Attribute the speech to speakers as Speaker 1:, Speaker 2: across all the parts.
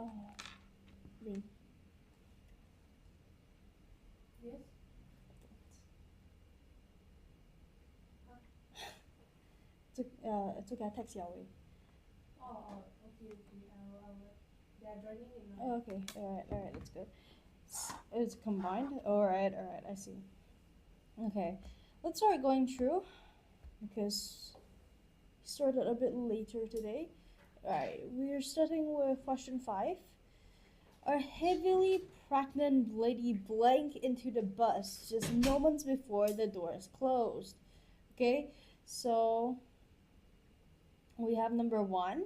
Speaker 1: Oh, Lee.
Speaker 2: Yes?
Speaker 1: It's okay, I text Yahweh.
Speaker 2: Okay. They are joining in now.
Speaker 1: Oh, okay, alright, that's good. It's combined? Alright, I see. Okay, let's start going through because we started a bit later today. Alright, we're starting with question 5. A heavily pregnant lady blanked into the bus just moments before the doors closed. Okay, so we have number 1,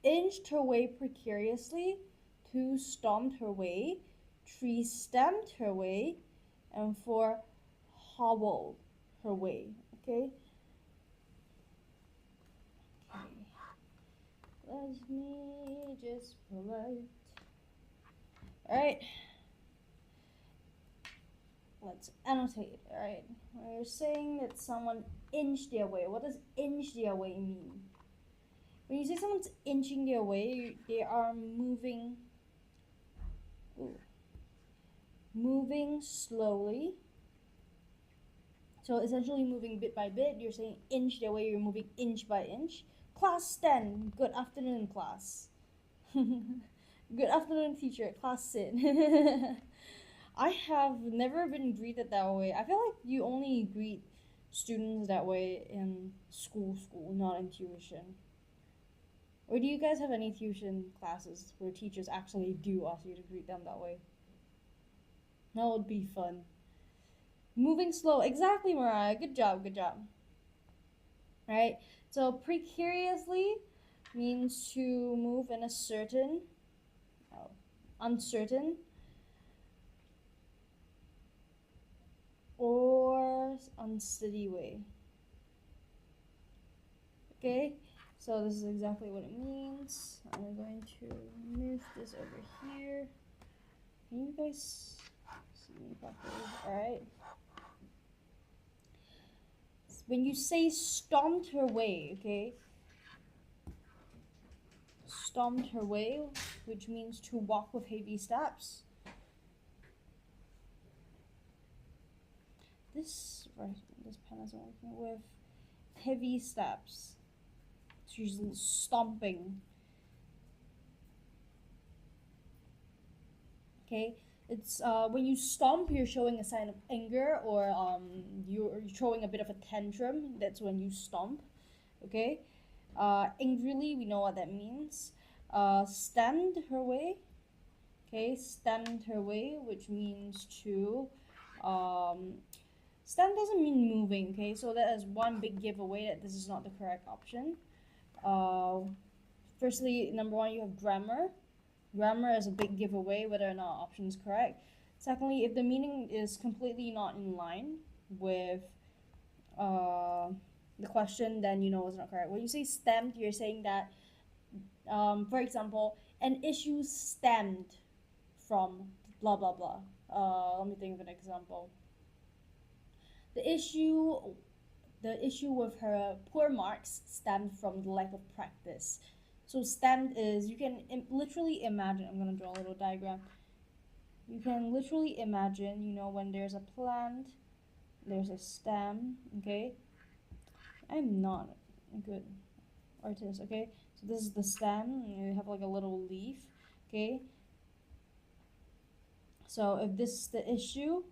Speaker 1: inched her way precariously. 2, stomped her way. 3, stamped her way. And 4, hobbled her way. Okay. Let me just pull out. Alright. Let's annotate. Alright. We're saying that someone inched their way. What does inch their way mean? When you say someone's inching their way, they are moving slowly. So essentially moving bit by bit. You're saying inch their way, you're moving inch by inch. Class 10. Good afternoon, class. Good afternoon, teacher. Class sit. I have never been greeted that way. I feel like you only greet students that way in school, not in tuition. Or do you guys have any tuition classes where teachers actually do ask you to greet them that way? That would be fun. Moving slow. Exactly, Mariah. Good job. Right? So precariously means to move in a certain, uncertain, or unsteady way. Okay? So this is exactly what it means. I'm going to move this over here. Can you guys see me properly? Alright. When you say stomped her way, okay? Stomped her way, which means to walk with heavy steps. This pen isn't working with heavy steps. It's usually stomping. Okay, it's when you stomp, you're showing a sign of anger, or you're showing a bit of a tantrum. That's when you stomp. Okay, angrily, we know what that means. Stand her way. Okay, stand her way, which means to stand doesn't mean moving. Okay, so that is one big giveaway that this is not the correct option. Firstly, number 1, you have grammar. Grammar is a big giveaway whether or not option is correct. Secondly, if the meaning is completely not in line with the question, then you know it's not correct. When you say stemmed, you're saying that, for example, an issue stemmed from blah blah blah. Let me think of an example. The issue with her poor marks stemmed from the lack of practice. So stemmed is, you can literally imagine, I'm going to draw a little diagram. You can literally imagine, when there's a plant, there's a stem, okay? I'm not a good artist, okay? So this is the stem, you have like a little leaf, okay? So if this is the issue,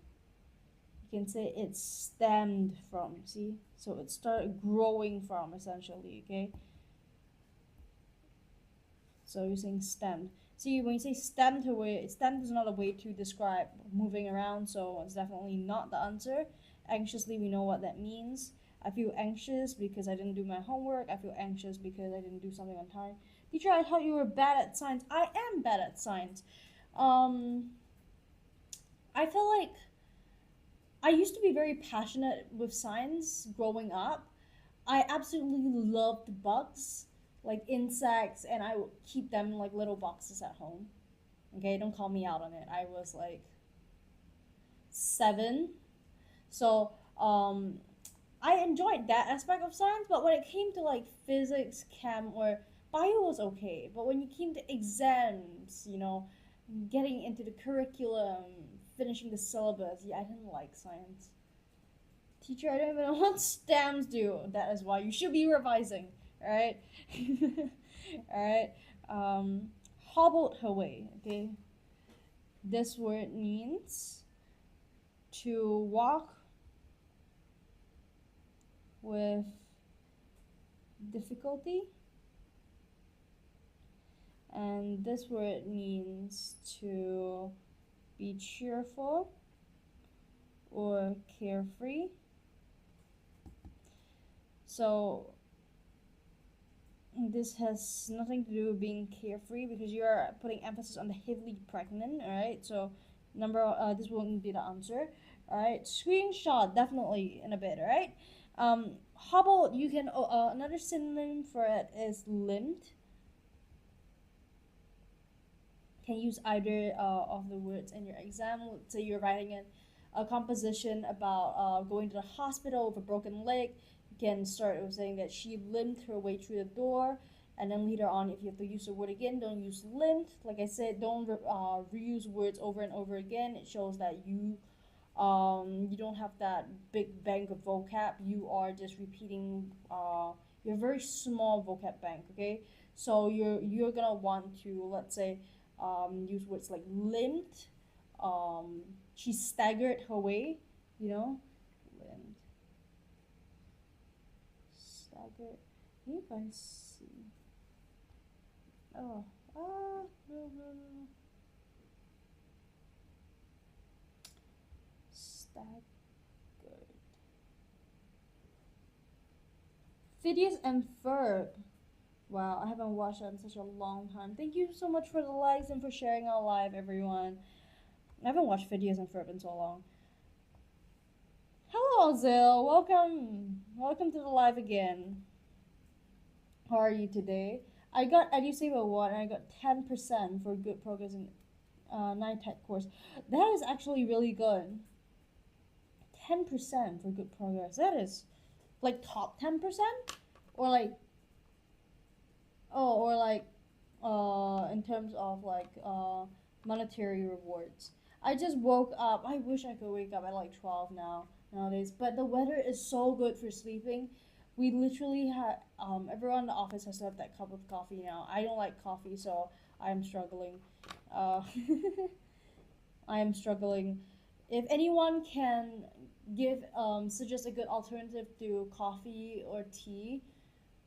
Speaker 1: you can say it stemmed from, see? So it started growing from, essentially, okay? So you're saying stemmed. See, when you say stemmed her way, stemmed is not a way to describe moving around, so it's definitely not the answer. Anxiously, we know what that means. I feel anxious because I didn't do my homework. I feel anxious because I didn't do something on time. Teacher, I thought you were bad at science. I am bad at science. I feel like I used to be very passionate with science growing up. I absolutely loved bugs, like insects, and I would keep them in like little boxes at home. Okay, don't call me out on it. I was like 7. So, I enjoyed that aspect of science, but when it came to like physics, chem, or Bio was okay, but when you came to exams, you know, getting into the curriculum, finishing the syllabus, yeah, I didn't like science. Teacher, I don't even know what stems do. That is why you should be revising, alright? Alright. Hobbled her way, okay? This word means to walk with difficulty. And this word means to be cheerful or carefree. So this has nothing to do with being carefree because you're putting emphasis on the heavily pregnant, alright? So this won't be the answer. Alright, screenshot definitely in a bit, alright? Hobbled, you can another synonym for it is limped. Can use either of the words in your exam. Let's say you're writing a composition about going to the hospital with a broken leg. You can start with saying that she limped her way through the door, and then later on, if you have to use the word again, don't use limped. Like I said, don't reuse words over and over again. It shows that you don't have that big bank of vocab. You are just repeating your very small vocab bank. Okay, so you're gonna want to, let's say, use words like limped. She staggered her way. You know, limped, staggered. Maybe if I see. Oh, no. Staggered. Phineas and Ferb. Wow, I haven't watched that in such a long time. Thank you so much for the likes and for sharing our live, everyone. I haven't watched Phineas and Ferb in so long. Hello, Zil. Welcome to the live again. How are you today? I got EduSave Award and I got 10% for good progress in 9 tech course. That is actually really good. 10% for good progress. That is like top 10%? Or like in terms of like monetary rewards. I just woke up. I wish I could wake up at like 12 nowadays, but the weather is so good for sleeping. We literally had everyone in the office has to have that cup of coffee now. I don't like coffee, so I'm struggling. I am struggling. If anyone can suggest a good alternative to coffee or tea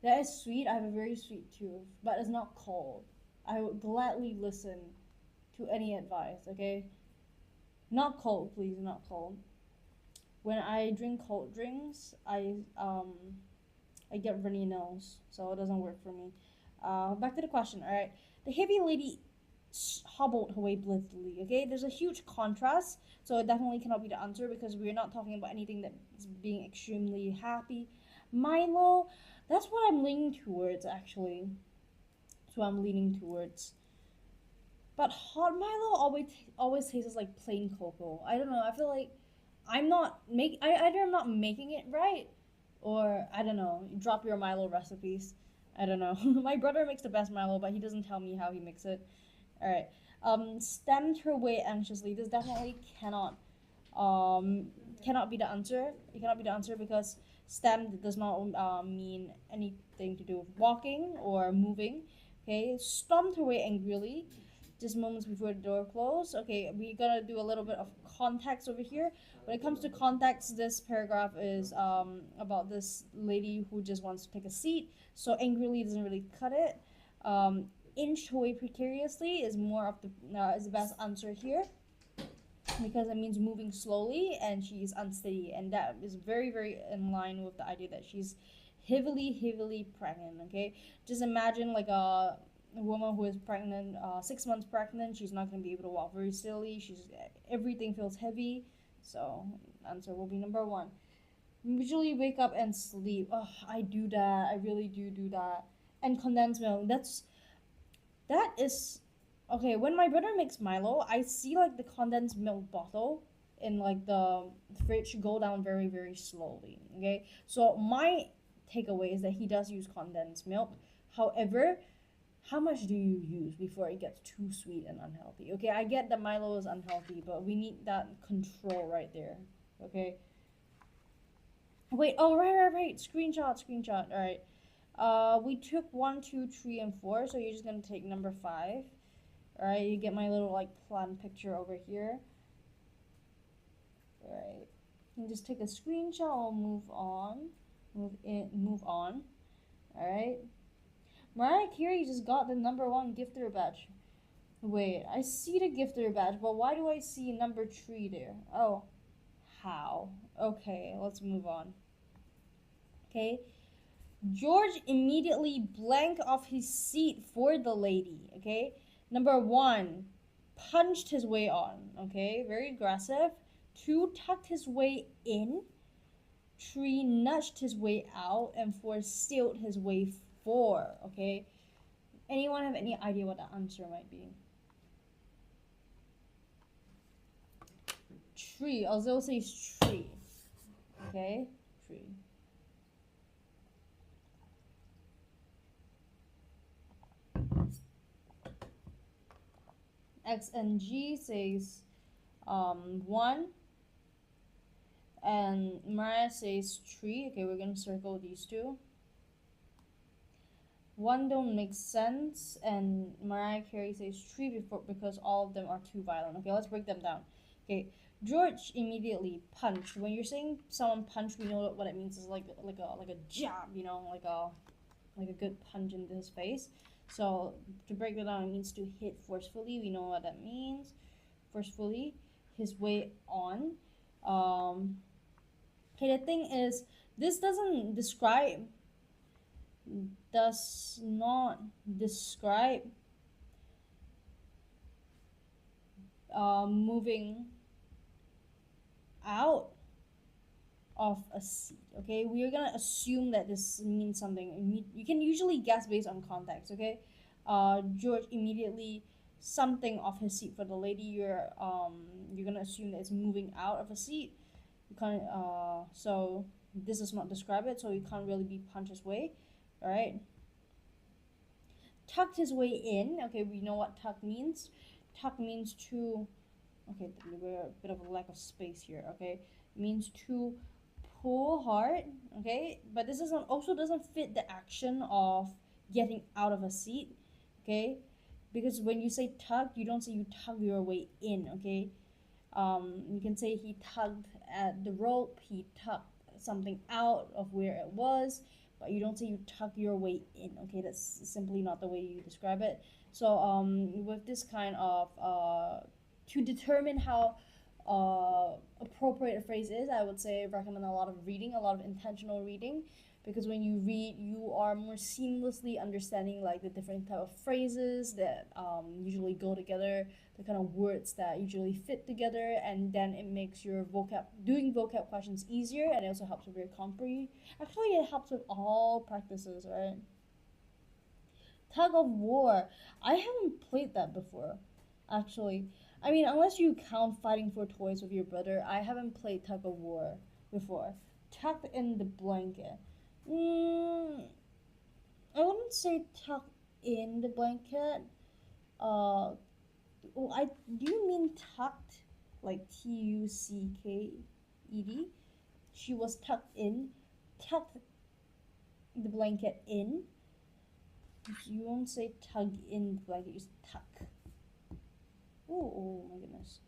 Speaker 1: that is sweet, I have a very sweet tooth, but it's not cold. I would gladly listen to any advice, okay? Not cold, please, not cold. When I drink cold drinks, I get runny nose, so it doesn't work for me. Back to the question, alright? The heavy lady hobbled her way blithely, okay? There's a huge contrast, so it definitely cannot be the answer because we're not talking about anything that's being extremely happy. Milo, that's what I'm leaning towards, actually. That's what I'm leaning towards. But hot Milo always tastes like plain cocoa. I don't know. I feel like either I'm not making it right, or I don't know. Drop your Milo recipes. I don't know. My brother makes the best Milo, but he doesn't tell me how he makes it. All right. Stemmed her way anxiously. This definitely cannot be the answer. It cannot be the answer because stemmed does not mean anything to do with walking or moving. Okay. Stomped her way angrily. Just moments before the door closed. Okay, we're gonna do a little bit of context over here. When it comes to context, this paragraph is about this lady who just wants to take a seat. So angrily doesn't really cut it. Inched her way precariously is more of is the best answer here because it means moving slowly and she's unsteady, and that is very, very in line with the idea that she's heavily pregnant. Okay, just imagine like a woman who is pregnant, 6 months pregnant. She's not going to be able to walk very steadily. Everything feels heavy. So answer will be number 1. Usually wake up and sleep. Oh, I do that. I really do that. And condensed milk. That is okay. When my brother makes Milo, I see like the condensed milk bottle in like the fridge go down very, very slowly. Okay, so my takeaway is that he does use condensed milk. However, how much do you use before it gets too sweet and unhealthy? Okay, I get that Milo is unhealthy, but we need that control right there. Okay. Wait, oh right. Screenshot. All right. We took 1, 2, 3, and 4, so you're just gonna take number 5. All right, you get my little like plan picture over here. All right, you can just take a screenshot. We'll move on. Move on. All right. Mariah Carey just got the number 1 gifter badge. Wait, I see the gifter badge, but why do I see number 3 there? Oh, how? Okay, let's move on. Okay. George immediately blanked off his seat for the lady. Okay. Number 1, punched his way on. Okay, very aggressive. 2, tucked his way in. 3, nudged his way out. And 4, sailed his way for. Okay. Anyone have any idea what the answer might be? 3. Also says 3. Okay. 3. X and G says 1. And Mariah says 3. Okay, we're gonna circle these two. 1 don't make sense, and Mariah Carey says 3 before because all of them are too violent. Okay, let's break them down. Okay, George immediately punched. When you're saying someone punched, we know what it means is like a jab, you know, like a good punch into his face. So to break that down, it means to hit forcefully. We know what that means. Forcefully, his way on. Okay, the thing is, this does not describe moving out of a seat. Okay, we're gonna assume that this means something. You can usually guess based on context. Okay, George immediately something off his seat for the lady. You're gonna assume that it's moving out of a seat. You can't so this does not describe it, so you can't really be punch his way. All right. Tucked his way in. Okay, we know what tuck means. Tuck means to. Okay, we're a bit of a lack of space here. Okay, it means to pull hard. Okay, but this doesn't fit the action of getting out of a seat. Okay, because when you say tug, you don't say you tug your way in. Okay, you can say he tugged at the rope. He tugged something out of where it was. But you don't say you tuck your way in. Okay, that's simply not the way you describe it. So with this kind of to determine how appropriate a phrase is, I would say recommend a lot of reading, a lot of intentional reading, because when you read, you are more seamlessly understanding like the different type of phrases that usually go together, the kind of words that usually fit together, and then it makes your doing vocab questions easier, and it also helps with your comprehension. Actually, it helps with all practices, right? Tug of war. I haven't played that before, actually. I mean, unless you count fighting for toys with your brother, I haven't played tug of war before. Tucked in the blanket. I wouldn't say tuck in the blanket. Do you mean tucked, like Tucked? She was tucked in, tucked the blanket in. You won't say tug in the blanket, you just tuck. Oh my goodness.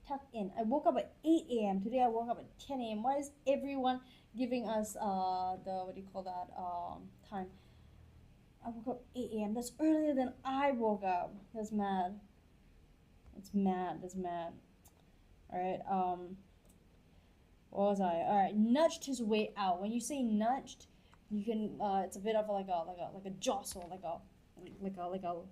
Speaker 1: Tuck in. I woke up at 8 a.m. Today I woke up at 10 a.m. Why is everyone giving us the what do you call that time? I woke up 8 a.m. That's earlier than I woke up. That's mad. That's mad. Alright, what was I? Alright, nudged his way out. When you say nudged, you can it's a bit of like a jostle, like a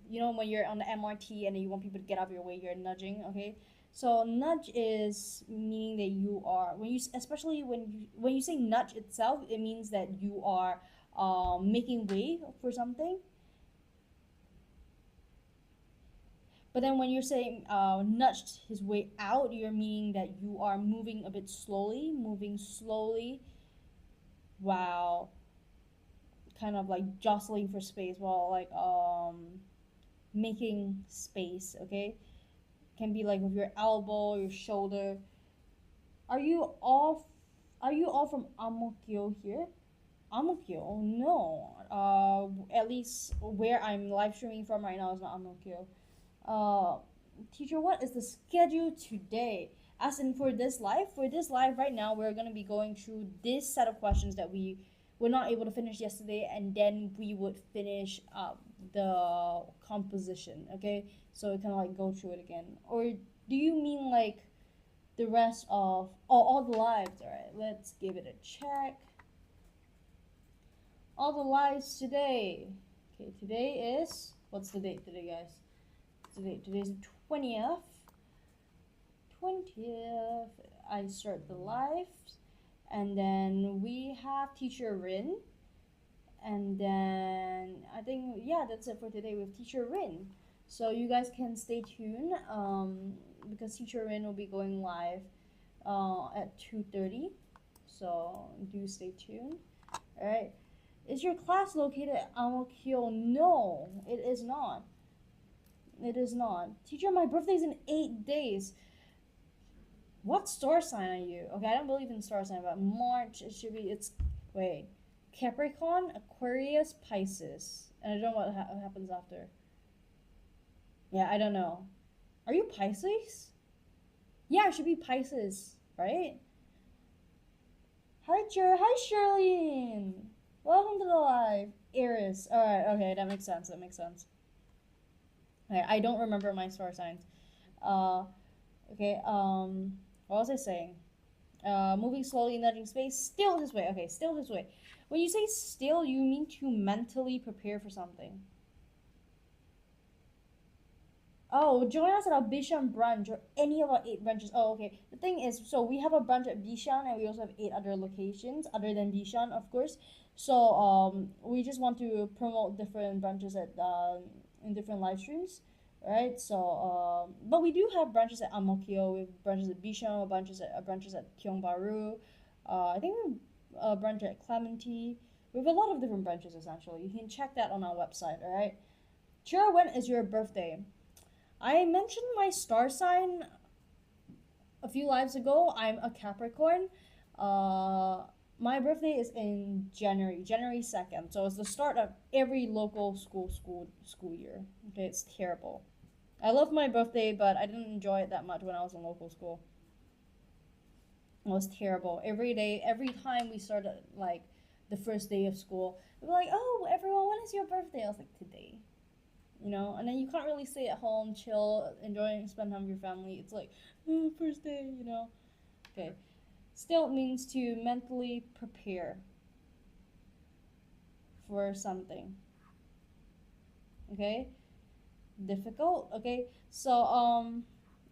Speaker 1: you know when you're on the MRT and you want people to get out of your way, you're nudging, okay? So nudge is meaning that you are especially when you say nudge itself, it means that you are making way for something. But then when you're saying nudged his way out, you're meaning that you are moving a bit slowly, Wow. kind of like jostling for space while like making space, okay? Can be like with your elbow, your shoulder. Are you all from Amokyo here? Amokyo? No. At least where I'm live streaming from right now is not Amokyo. Teacher, what is the schedule today? As in for this live? For this live right now, we're gonna be going through this set of questions that we were not able to finish yesterday, and then we would finish the composition, okay? So we kind of like go through it again. Or do you mean like the rest of all the lives? All right, let's give it a check. All the lives today. Okay, today is, what's the date today, guys? Today's the 20th. 20th. I start the live, and then we have teacher Rin, and then I think, yeah, that's it for today with teacher Rin. So you guys can stay tuned because teacher Rin will be going live at 2:30. So do stay tuned. All right. Is your class located at Amokyo? No, it is not. It is not. Teacher, my birthday's in 8 days. What star sign are you? Okay, I don't believe in star sign, but March, it should be, wait, Capricorn, Aquarius, Pisces. And I don't know what happens after. Yeah, I don't know. Are you Pisces? Yeah, it should be Pisces, right? Hi, Charlene. Welcome to the live. Aries. Alright, okay, that makes sense. Okay, I don't remember my star signs. Okay, what was I saying? Moving slowly, nudging space, still this way. Okay, still this way. When you say still, you mean to mentally prepare for something. Oh, join us at our Bishan branch or any of our 8 branches. Oh, okay. The thing is, so we have a branch at Bishan and we also have 8 other locations other than Bishan, of course. So we just want to promote different branches at in different live streams, right? So but we do have branches at Amokyo, we have branches at Bishan, branches at Tiong Bahru. I think we have a branch at Clementi. We have a lot of different branches essentially. You can check that on our website, all right? Sure, when is your birthday? I mentioned my star sign a few lives ago. I'm a Capricorn. My birthday is in January 2nd. So it's the start of every local school year. Okay, it's terrible. I love my birthday, but I didn't enjoy it that much when I was in local school. It was terrible. Every day, every time we started like the first day of school, we were like, "Oh, everyone, when is your birthday?" I was like, "Today." You know, and then you can't really stay at home, chill, enjoy, spend time with your family. It's like, oh, first day, you know. Okay. Still means to mentally prepare for something. Okay? Difficult. Okay? So,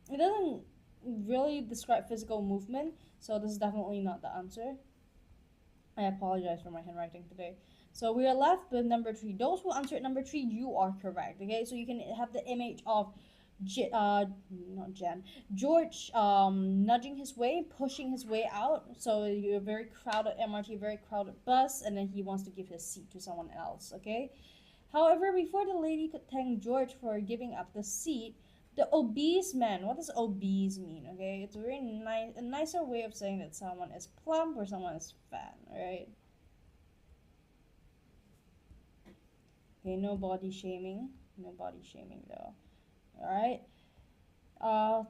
Speaker 1: it doesn't really describe physical movement, so this is definitely not the answer. I apologize for my handwriting today. So we are left with number 3. Those who answered number 3, you are correct. Okay, so you can have the image of George nudging his way, pushing his way out. So you're a very crowded MRT, very crowded bus, and then he wants to give his seat to someone else. Okay. However, before the lady could thank George for giving up the seat, the obese man. What does obese mean? Okay, it's a very a nicer way of saying that someone is plump or someone is fat. Right. Okay, no body shaming. No body shaming though. Alright.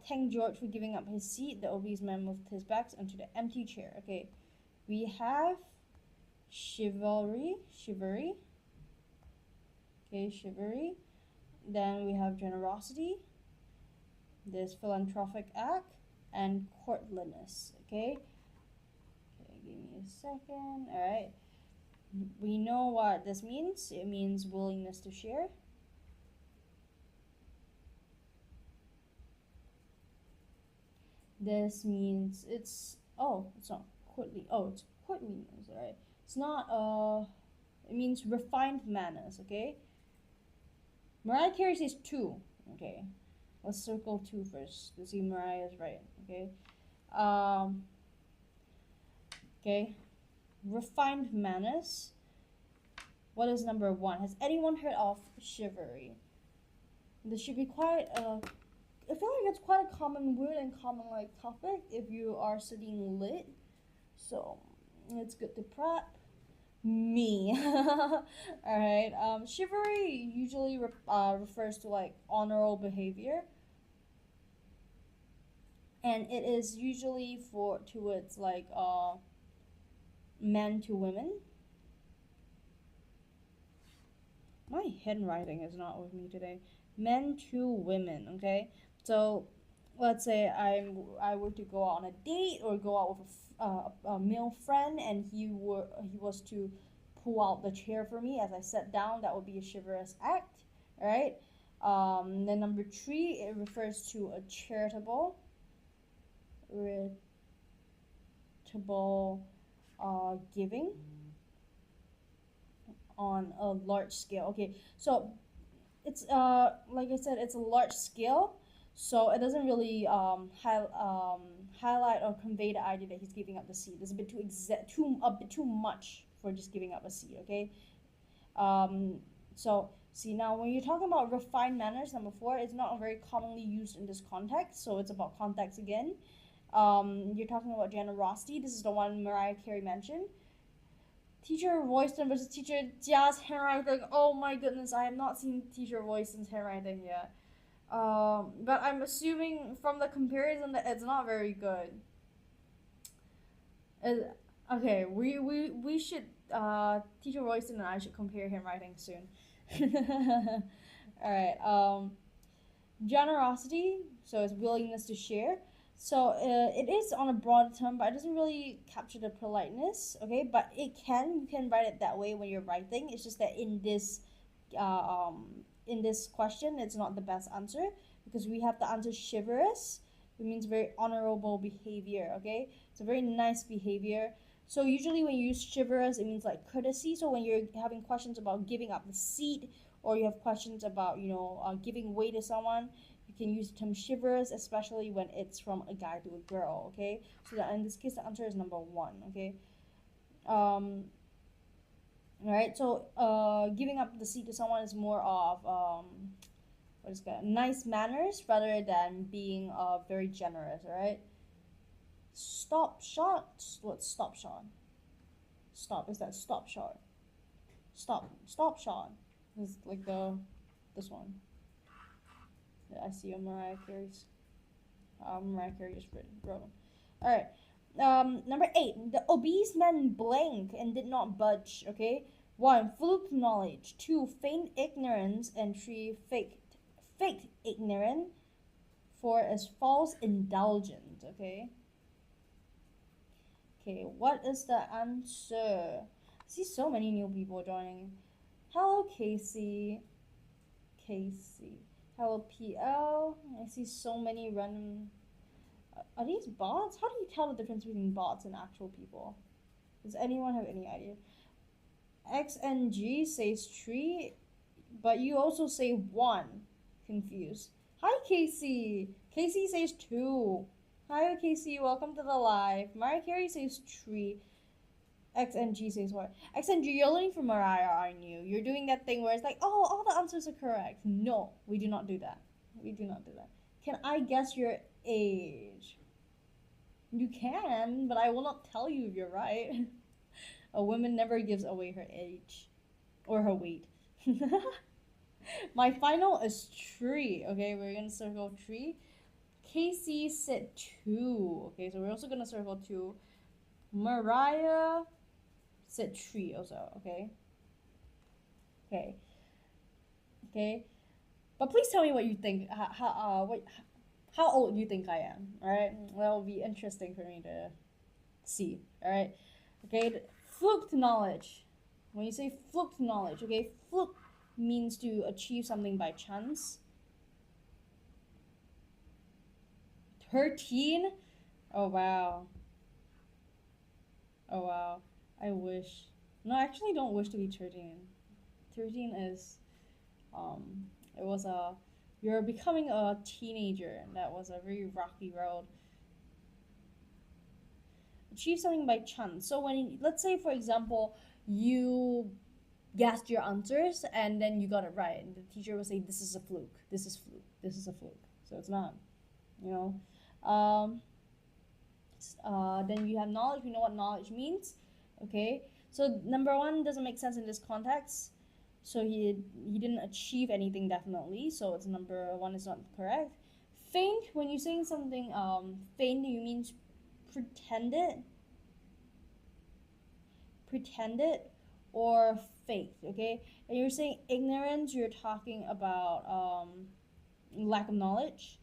Speaker 1: Thank George for giving up his seat. The obese man moved his back onto the empty chair. Okay. We have chivalry. Okay, chivalry. Then we have generosity. This philanthropic act. And courtliness. Okay. Okay, give me a second. Alright. We know what this means. It means willingness to share. This means it's not courtly. Oh, it's courtliness, alright. It's not it means refined manners, okay? Mariah Carey says 2. Okay. Let's circle 2 first to see Mariah is right, okay? Okay. Refined manners. What is number 1? Has anyone heard of chivalry? This should be quite I feel like it's quite a common word and common like topic if you are studying lit. So it's good to prep. Me. Alright. Chivalry usually refers to like honorable behavior. And it is usually towards like men to women. My handwriting is not with me today. Men to women, okay? So let's say I were to go out on a date or go out with a male friend, and he was to pull out the chair for me as I sat down. That would be a chivalrous act, all right? Then number 3, it refers to a charitable giving on a large scale. Okay, so it's like I said, it's a large scale, so it doesn't really highlight or convey the idea that he's giving up the seat. It's a bit a bit too much for just giving up a seat. Okay, so see, now when you're talking about refined manners, number 4, it's not very commonly used in this context, so it's about context again. You're talking about generosity. This is the one Mariah Carey mentioned. Teacher Royston versus Teacher Jia's handwriting. Oh my goodness, I have not seen Teacher Royston's handwriting yet. But I'm assuming from the comparison that it's not very good. Okay, we should, Teacher Royston and I should compare handwriting soon. Alright, generosity, so it's willingness to share. So it is on a broad term, but it doesn't really capture the politeness, okay? But you can write it that way when you're writing. It's just that in this question, it's not the best answer because we have the answer chivalrous. It means very honorable behavior, okay? It's a very nice behavior. So usually when you use chivalrous, it means like courtesy. So when you're having questions about giving up the seat, or you have questions about, giving way to someone, you can use the term chivalrous, especially when it's from a guy to a girl, okay? So that in this case, the answer is number 1, okay? Alright, so giving up the seat to someone is more of, what is that? Nice manners rather than being very generous, alright? Stop shot. What's stop shot? Stop, is that stop shot? Stop shot. It's like this one. Yeah, I see a Mariah Carey's. Mariah Carey just wrote them. Alright. Number 8. The obese man blinked and did not budge. Okay. 1. Fluke knowledge. 2. Feigned ignorance. And 3. Faked ignorant. 4 is false indulgent. Okay. Okay. What is the answer? I see so many new people joining. Hello, Casey. Hello, PL. I see so many random. Are these bots? How do you tell the difference between bots and actual people? Does anyone have any idea? XNG says 3, but you also say 1. Confused. Hi, Casey. Casey says 2. Hi, Casey. Welcome to the live. Mariah Carey says 3. XNG says what? XNG, you're learning from Mariah, aren't you? You're doing that thing where it's like, oh, all the answers are correct. No, we do not do that. We do not do that. Can I guess your age? You can, but I will not tell you if you're right. A woman never gives away her age or her weight. My final is 3. Okay, we're gonna circle 3. Casey said 2. Okay, so we're also gonna circle 2. Mariah said 3 also. Okay. But please tell me what you think. How old you think I am? All right, that will be interesting for me to see. All right. Okay. Fluked knowledge. When you say fluked knowledge, okay, fluke means to achieve something by chance. 13? Oh wow. I wish. No, I actually don't wish to be 13. 13 is, it was you're becoming a teenager, and that was a very rocky road. Achieve something by chance. So when, let's say for example, you guessed your answers and then you got it right, and the teacher will say this is a fluke, this is fluke, this is a fluke. So it's not, you know. Then you have knowledge. We know what knowledge means. Okay, so number one doesn't make sense in this context. So he didn't achieve anything definitely. So it's number one is not correct. Feign, when you're saying something feign, you mean pretended or faked. Okay, and you're saying ignorance, you're talking about lack of knowledge.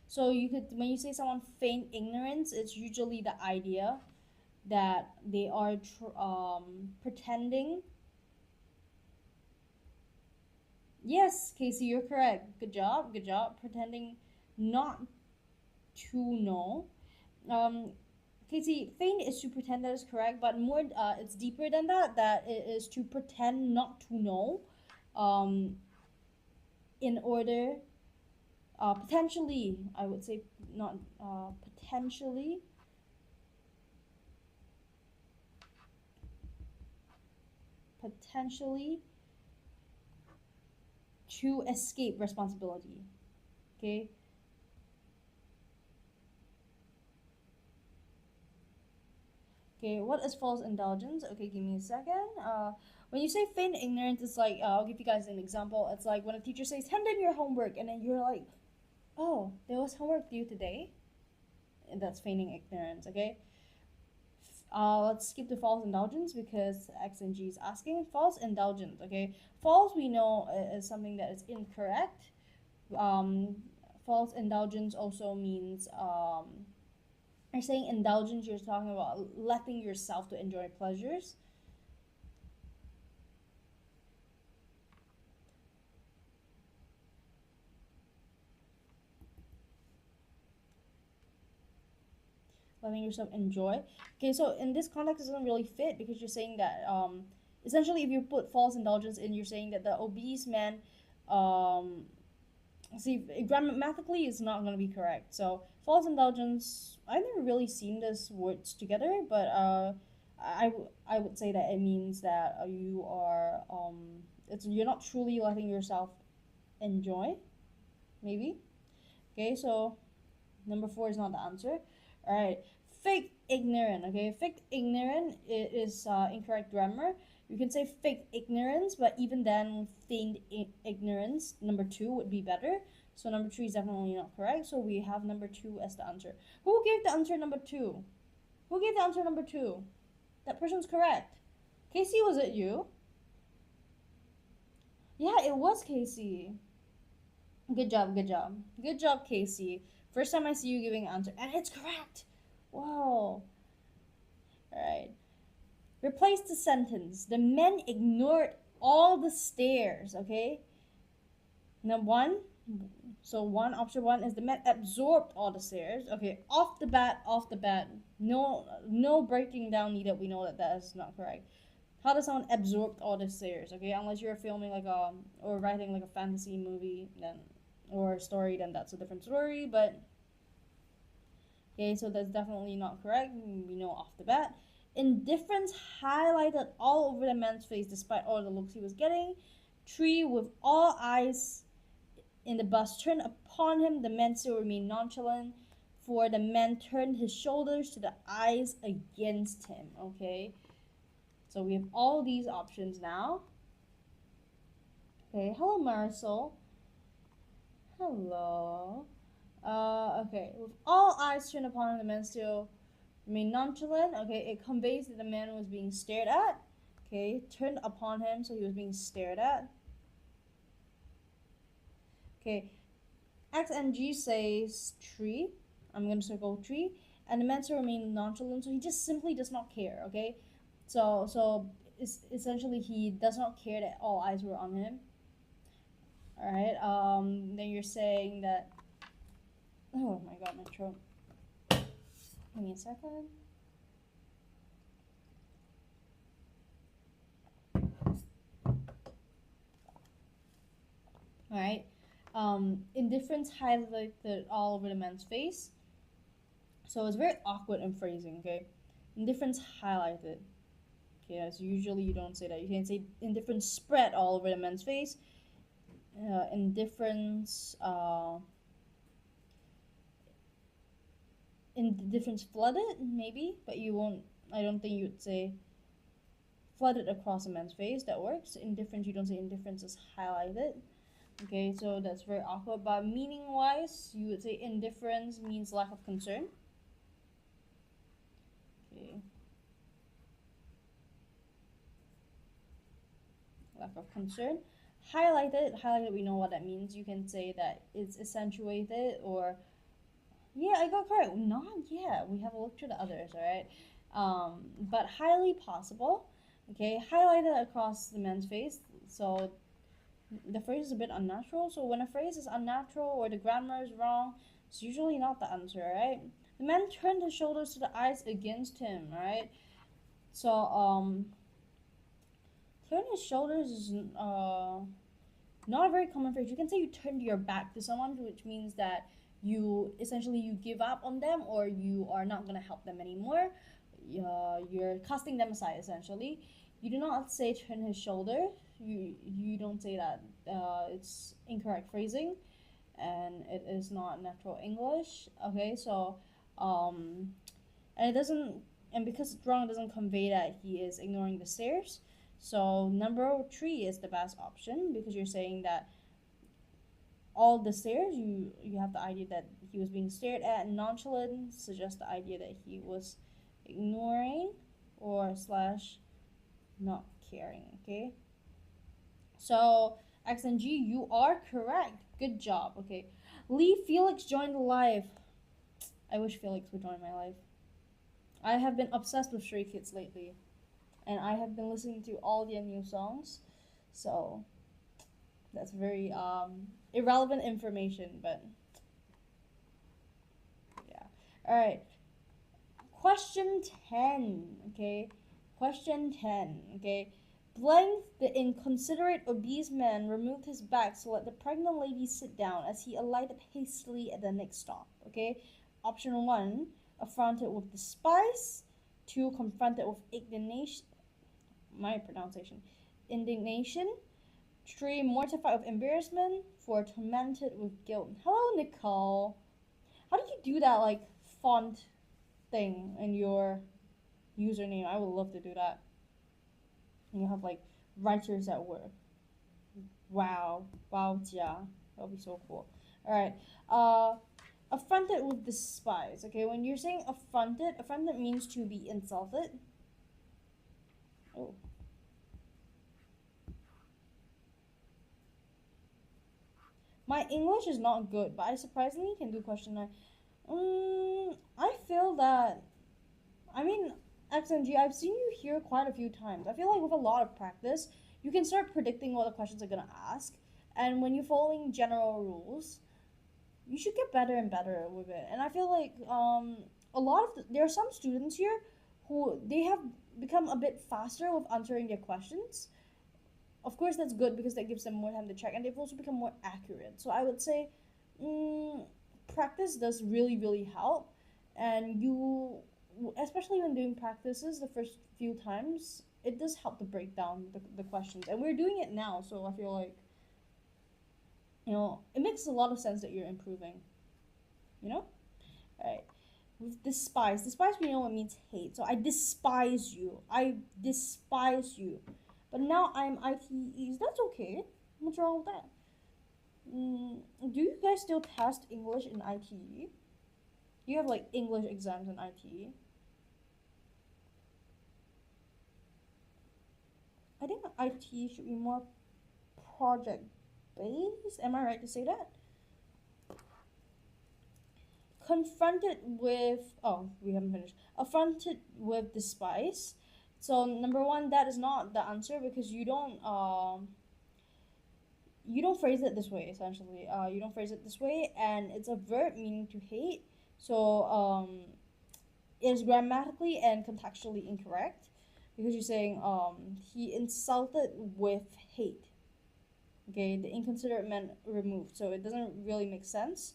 Speaker 1: So you could, when you say someone feigned ignorance, it's usually the idea that they are pretending. Yes, Casey, you're correct. Good job, good job. Pretending not to know. Casey, feign is to pretend, that is correct, but more, it's deeper than that. That it is to pretend not to know, in order, potentially, I would say not, potentially. Potentially to escape responsibility. Okay. Okay, what is false indulgence? Okay, give me a second. When you say feign ignorance, it's like, I'll give you guys an example. It's like when a teacher says, hand in your homework, and then you're like, oh, there was homework due today. And that's feigning ignorance, okay? Let's skip the false indulgence because X and G is asking. False indulgence, okay? False, we know, is something that is incorrect. False indulgence also means, you're saying indulgence, you're talking about letting yourself to enjoy pleasures. Letting yourself enjoy. Okay, so in this context, it doesn't really fit because you're saying that, essentially, if you put false indulgence in, you're saying that the obese man, see, grammatically, it's not going to be correct. So false indulgence, I've never really seen these words together, but I would say that it means that you are, you're not truly letting yourself enjoy, maybe. Okay, so number 4 is not the answer. All right, fake ignorant. Okay, fake ignorant is incorrect grammar. You can say fake ignorance, but even then, feigned ignorance, number 2 would be better. So number 3 is definitely not correct. So we have number 2 as the answer. Who gave the answer number 2? Who gave the answer number 2? That person's correct. Casey, was it you? Yeah, it was Casey. Good job, good job. Good job, Casey. First time I see you giving an answer, and it's correct. Wow. Alright. Replace the sentence. The men ignored all the stairs, okay? Now option 1 is the men absorbed all the stairs. Okay, off the bat, no breaking down needed. We know that is not correct. How does someone absorb all the stairs? Okay, unless you're filming like or writing like a fantasy movie, then, or a story, then that's a different story, but okay, so that's definitely not correct. We know off the bat. Indifference highlighted all over the man's face despite all the looks he was getting. 3, with all eyes in the bus turned upon him, the man still remained nonchalant. 4, the man turned his shoulders to the eyes against him. Okay, so we have all these options now. Okay, hello Marisol. Hello. Okay, with all eyes turned upon him, the man still remained nonchalant. Okay, it conveys that the man was being stared at. Okay, turned upon him, so he was being stared at. Okay, X and G says 3. I'm going to circle 3. And the man still remained nonchalant, so he just simply does not care, okay? So essentially he does not care that all eyes were on him. Alright, then you're saying that, oh my god, my throat. Give me a second. Alright, indifference highlighted all over the man's face. So it's very awkward in phrasing, okay? Indifference highlighted. Okay, so usually you don't say that. You can say indifference spread all over the man's face. Indifference, indifference flooded, maybe, but you won't. I don't think you'd say flooded across a man's face. That works. Indifference, you don't say indifference is highlighted. Okay, so that's very awkward. But meaning-wise, you would say indifference means lack of concern. Okay. Lack of concern. Highlighted, we know what that means. You can say that it's accentuated or, yeah, I got correct. Not yet. We have a look through the others, alright? But highly possible. Okay, highlighted across the man's face. So the phrase is a bit unnatural. So when a phrase is unnatural or the grammar is wrong, it's usually not the answer, right? The man turned his shoulders to the eyes against him, right? So turn his shoulders is not a very common phrase. You can say you turned your back to someone, which means that you essentially you give up on them or you are not gonna help them anymore. You're casting them aside essentially. You do not say turn his shoulder. You don't say that. It's incorrect phrasing, and it is not natural English. Okay, so and it doesn't, and because it's wrong, it doesn't convey that he is ignoring the stares. So number 3 is the best option because you're saying that all the stares, you have the idea that he was being stared at. Nonchalant suggests the idea that he was ignoring or slash not caring. Okay, so X and G, you are correct. Good job. Okay, Lee, Felix joined the live. I wish Felix would join my live. I have been obsessed with Stray Kids lately, and I have been listening to all their new songs, so that's very irrelevant information, but yeah. All right. Question 10. Okay. Question 10. Okay. Blank, the inconsiderate obese man removed his bag to let the pregnant lady sit down as he alighted hastily at the next stop. Okay. Option 1, affronted with despise. 2, confronted with indignation. My pronunciation. Indignation. 3, mortified with embarrassment. 4, tormented with guilt. Hello, Nicole. How did you do that, like, font thing in your username? I would love to do that. And you have, like, writers at work. Wow. Wow, jia. That would be so cool. Alright. Affronted with despise. Okay, when you're saying affronted means to be insulted. Oh. My English is not good, but I surprisingly can do question 9. I feel that, I mean, X and G, I've seen you here quite a few times. I feel like with a lot of practice, you can start predicting what the questions are going to ask. And when you're following general rules, you should get better and better with it. And I feel like there are some students here who they have become a bit faster with answering their questions. Of course, that's good because that gives them more time to check, and they've also become more accurate. So I would say practice does really, really help. And you, especially when doing practices the first few times, it does help to break down the questions. And we're doing it now, so I feel like, it makes a lot of sense that you're improving. Alright. With despise, we know it means hate. So I despise you. But now I'm ITEs. That's okay. What's wrong with that? Do you guys still test English in ITE? You have like English exams in ITE? I think ITE should be more project based. Am I right to say that? Confronted with, we haven't finished. Affronted with despise. So number 1, that is not the answer because you don't phrase it this way. Essentially, you don't phrase it this way, and it's a verb meaning to hate. So it is grammatically and contextually incorrect because you're saying he insulted with hate. Okay, the inconsiderate man removed, so it doesn't really make sense.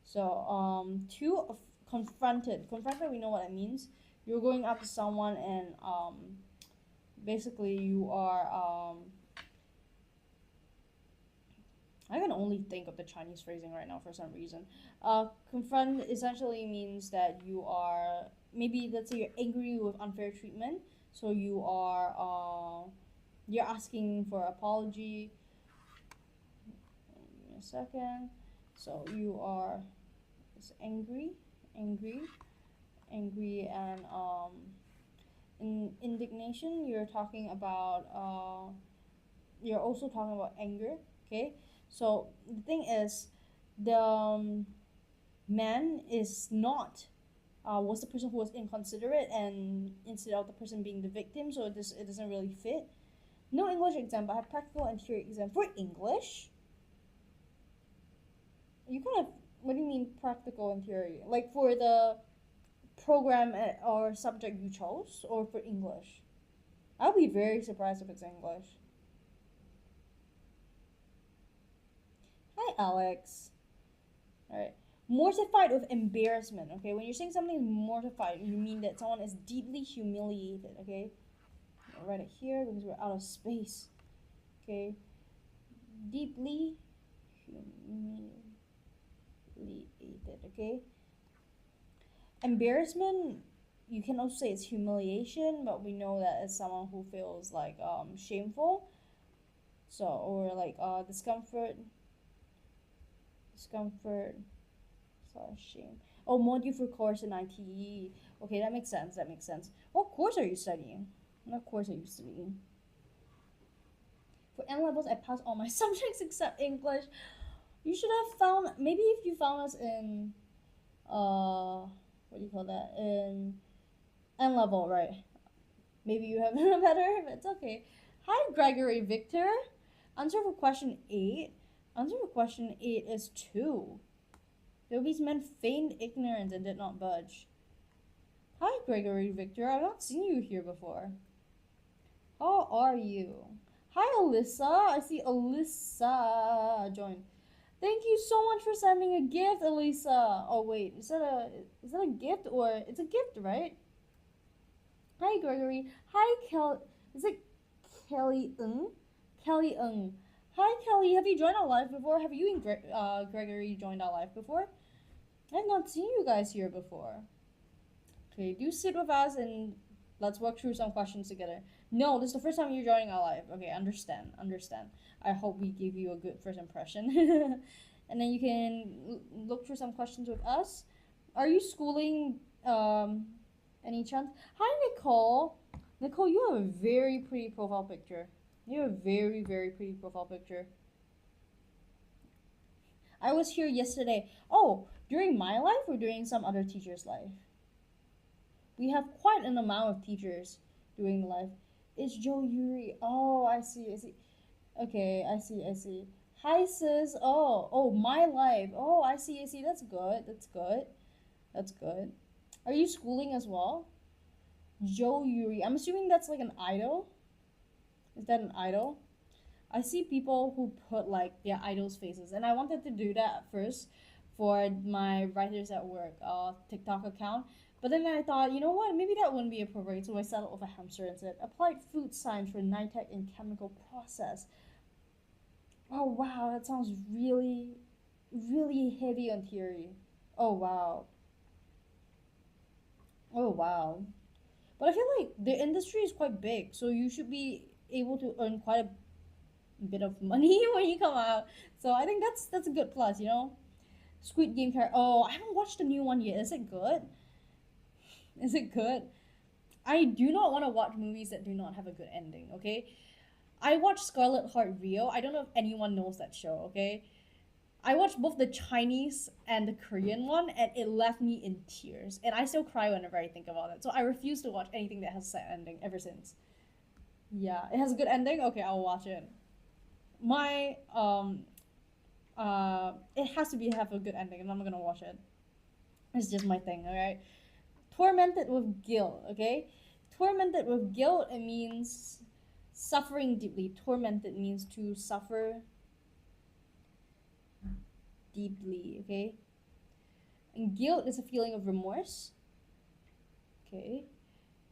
Speaker 1: So 2, confronted. Confronted, we know what it means. You're going up to someone and basically you are I can only think of the Chinese phrasing right now for some reason. Confront essentially means that you are, maybe let's say you're angry with unfair treatment, so you are you're asking for apology. Give me a second. So you are angry, and in indignation you're talking about you're also talking about anger. Okay, so the thing is, the man is not was the person who was inconsiderate, and instead of the person being the victim, so it doesn't really fit. No English exam, but I have practical and theory exam for English. You kind of, what do you mean practical and theory? Like for the program or subject you chose, or for English? I'll be very surprised if it's English. Hi, Alex. All right. Mortified with embarrassment. Okay, when you're saying something is mortified, you mean that someone is deeply humiliated. Okay, I'll write it here because we're out of space. Okay, deeply humiliated. Okay, embarrassment, you can also say it's humiliation, but we know that it's someone who feels like shameful. So, or like discomfort /shame. Oh, module for course in ITE. Okay, that makes sense. What course are you studying? For N levels, I passed all my subjects except English. You should have found, maybe if you found us in what do you call that, in N level, right? Maybe you have been better, but it's okay. Hi, Gregory Victor. Answer for question 8. Answer for question 8 is 2. The obese man feigned ignorance and did not budge. Hi, Gregory Victor. I've not seen you here before. How are you? Hi, Alyssa. I see Alyssa joined. Thank you so much for sending a gift, Alyssa. Oh wait, is that a gift, or it's a gift, right? Hi, Gregory. Hi, Is it Kelly Ng? Kelly Ng. Hi, Kelly. Have you joined our live before? Have you and Gregory joined our live before? I've not seen you guys here before. Okay, do sit with us and let's work through some questions together. No, this is the first time you're joining our live. Okay, understand. I hope we give you a good first impression. And then you can look through some questions with us. Are you schooling any chance? Hi, Nicole. Nicole, you have a very pretty profile picture. You have a very, very pretty profile picture. I was here yesterday. Oh, during my life or during some other teacher's life? We have quite an amount of teachers doing the live. It's Joe Yuri. Oh, I see. Okay, I see. Hi, sis. Oh, my life. Oh, I see. That's good. Are you schooling as well? Joe Yuri. I'm assuming that's like an idol. Is that an idol? I see people who put like their idols' faces, and I wanted to do that first for my Writers at Work TikTok account. But then I thought, you know what, maybe that wouldn't be appropriate, so I settled with a hamster and said, applied food science for NITEC in chemical process. Oh wow, that sounds really, really heavy on theory. Oh wow. But I feel like the industry is quite big, so you should be able to earn quite a bit of money when you come out. So I think that's a good plus, you know? Squid Game character. Oh, I haven't watched the new one yet. Is it good? I do not want to watch movies that do not have a good ending, okay? I watched Scarlet Heart Rio. I don't know if anyone knows that show, okay? I watched both the Chinese and the Korean one, and it left me in tears. And I still cry whenever I think about it. So I refuse to watch anything that has a sad ending ever since. Yeah, it has a good ending? Okay, I'll watch it. It has to have a good ending, and I'm gonna watch it. It's just my thing, alright? Tormented with guilt, okay? Tormented with guilt, it means suffering deeply. Tormented means to suffer deeply, okay? And guilt is a feeling of remorse, okay?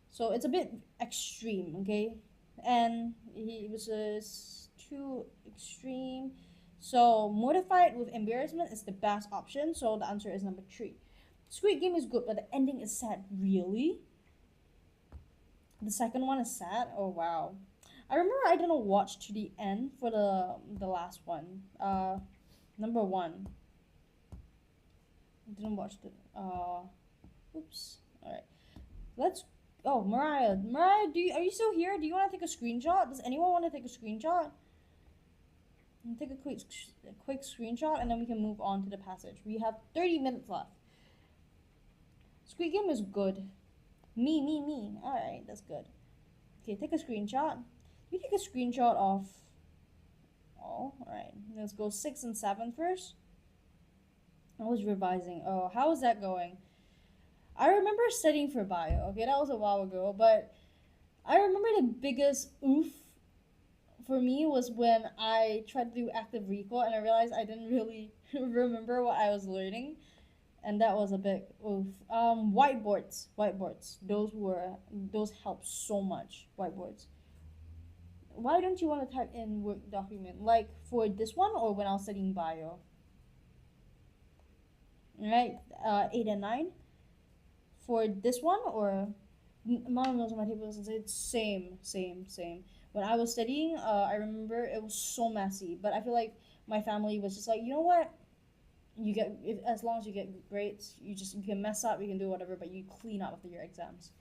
Speaker 1: So it's a bit extreme, okay? and he was too extreme. So mortified with embarrassment is the best option. So the answer is number 3. Squid Game is good, but the ending is sad. Really? The second one is sad. Oh wow. I remember I didn't watch to the end for the last one. Number 1. I didn't watch the oops. All right. Let's. Oh, Mariah. Mariah, are you still here? Do you want to take a screenshot? Does anyone want to take a screenshot? Take a quick screenshot, and then we can move on to the passage. We have 30 minutes left. Squid Game is good. Me. All right, that's good. Okay, take a screenshot. You take a screenshot of. Oh, all right. Let's go 6 and 7 first. I was revising. Oh, how is that going? I remember studying for bio. Okay, that was a while ago, but I remember the biggest oof for me was when I tried to do active recall and I realized I didn't really remember what I was learning, and that was a bit oof. Whiteboards. Those help so much. Whiteboards. Why don't you want to type in work document, like for this one or when I was studying bio? Right, 8 and 9 for this one, or amount of notes on my table is it's same. When I was studying, I remember it was so messy, but I feel like my family was just like, you know what, you get as long as you get grades, you can mess up, you can do whatever, but you clean up after your exams.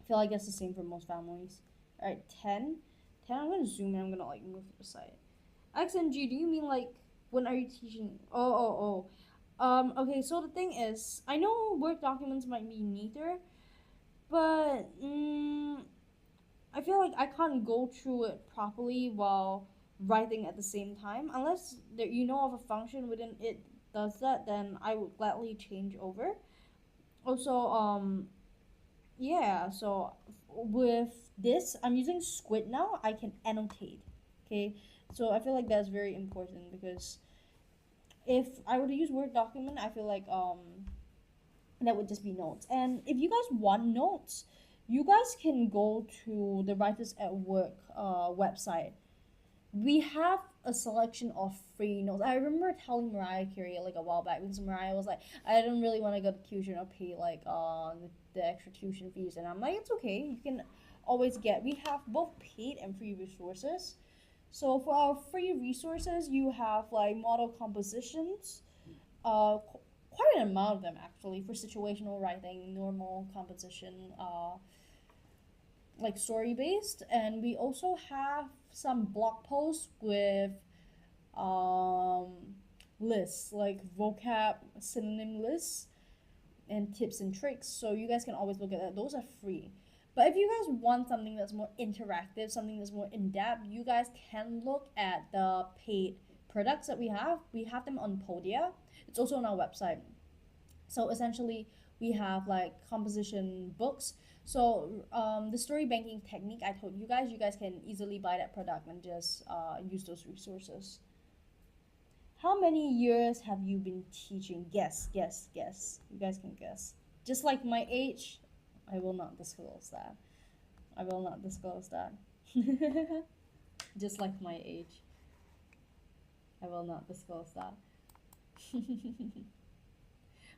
Speaker 1: I feel like that's the same for most families. All right, 10. I'm gonna zoom in. I'm gonna like move to the side. X and G. Do you mean like when are you teaching? Oh. Okay, so the thing is, I know Word documents might be neater, but I feel like I can't go through it properly while writing at the same time. Unless you know of a function within it does that, then I would gladly change over. Also, yeah, so with this, I'm using Squid now. I can annotate, okay? So I feel like that's very important because if I were to use Word document, I feel like that would just be notes. And if you guys want notes, you guys can go to the Writers at Work website. We have a selection of free notes. I remember telling Mariah Carey like a while back because Mariah was like, I didn't really want to go to tuition or pay like the extra tuition fees, and I'm like, it's okay. You can always get. We have both paid and free resources. So for our free resources, you have like model compositions, quite an amount of them actually for situational writing, normal composition, like story based, and we also have some blog posts with um, lists like vocab synonym lists and tips and tricks. So you guys can always look at that. Those are free. But if you guys want something that's more interactive, something that's more in depth, you guys can look at the paid products that we have. We have them on Podia. It's also on our website. So essentially, we have like composition books. So the story banking technique I told you guys can easily buy that product and just use those resources. How many years have you been teaching? Guess. You guys can guess. Just like my age, I will not disclose that. Just like my age, I will not disclose that.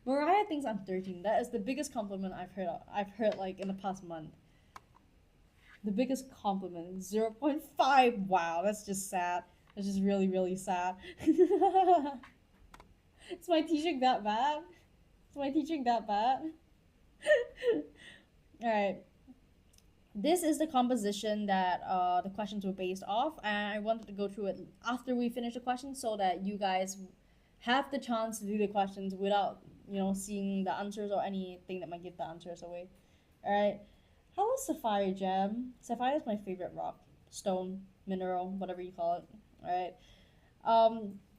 Speaker 1: Mariah thinks I'm 13. That is the biggest compliment I've heard like in the past month. The biggest compliment, 0.5. Wow, that's just sad. That's just really, really sad. Is my teaching that bad? Alright. This is the composition that the questions were based off, and I wanted to go through it after we finish the questions so that you guys have the chance to do the questions without, seeing the answers or anything that might give the answers away. Alright. How was Sapphire Gem? Sapphire is my favorite rock, stone, mineral, whatever you call it. Alright.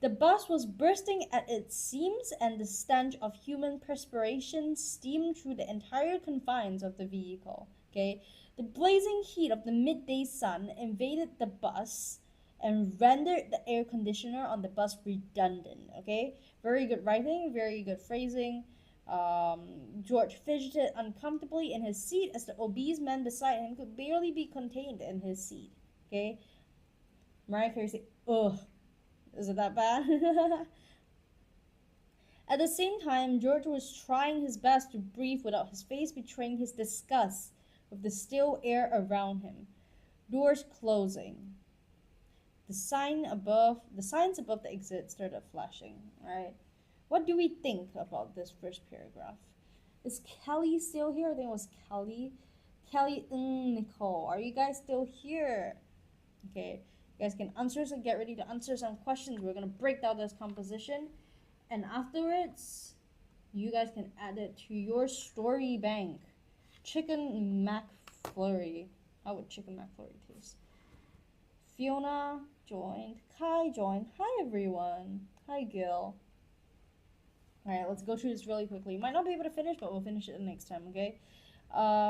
Speaker 1: The bus was bursting at its seams, and the stench of human perspiration steamed through the entire confines of the vehicle. Okay? The blazing heat of the midday sun invaded the bus and rendered the air conditioner on the bus redundant. Okay? Very good writing, very good phrasing. George fidgeted uncomfortably in his seat as the obese man beside him could barely be contained in his seat. Okay? Mariah Carey said, ugh. Is it that bad? At the same time, George was trying his best to breathe without his face betraying his disgust with the still air around him. Doors closing. The signs above the exit started flashing. Right? What do we think about this first paragraph? Is Kelly still here? I think it was Kelly. Kelly, Nicole, are you guys still here? Okay, you guys can answer, so get ready to answer some questions. We're gonna break down this composition, and afterwards, you guys can add it to your story bank. Chicken McFlurry. How would chicken McFlurry taste? Fiona joined. Kai joined. Hi everyone. Hi Gil. Alright, let's go through this really quickly. Might not be able to finish, but we'll finish it the next time, okay?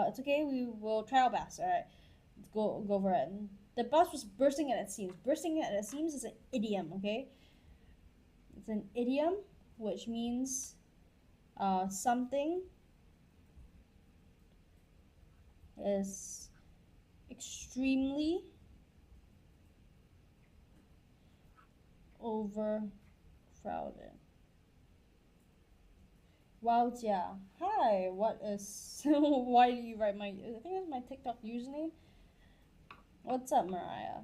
Speaker 1: It's okay, we will try our best. Alright, let's go over it. The bus was bursting at its seams. Bursting at its seams is an idiom, okay? It's an idiom, which means something is extremely overcrowded. Wow, Jia. Hi, what is... Why do you write my... I think it's my TikTok username. What's up, Mariah?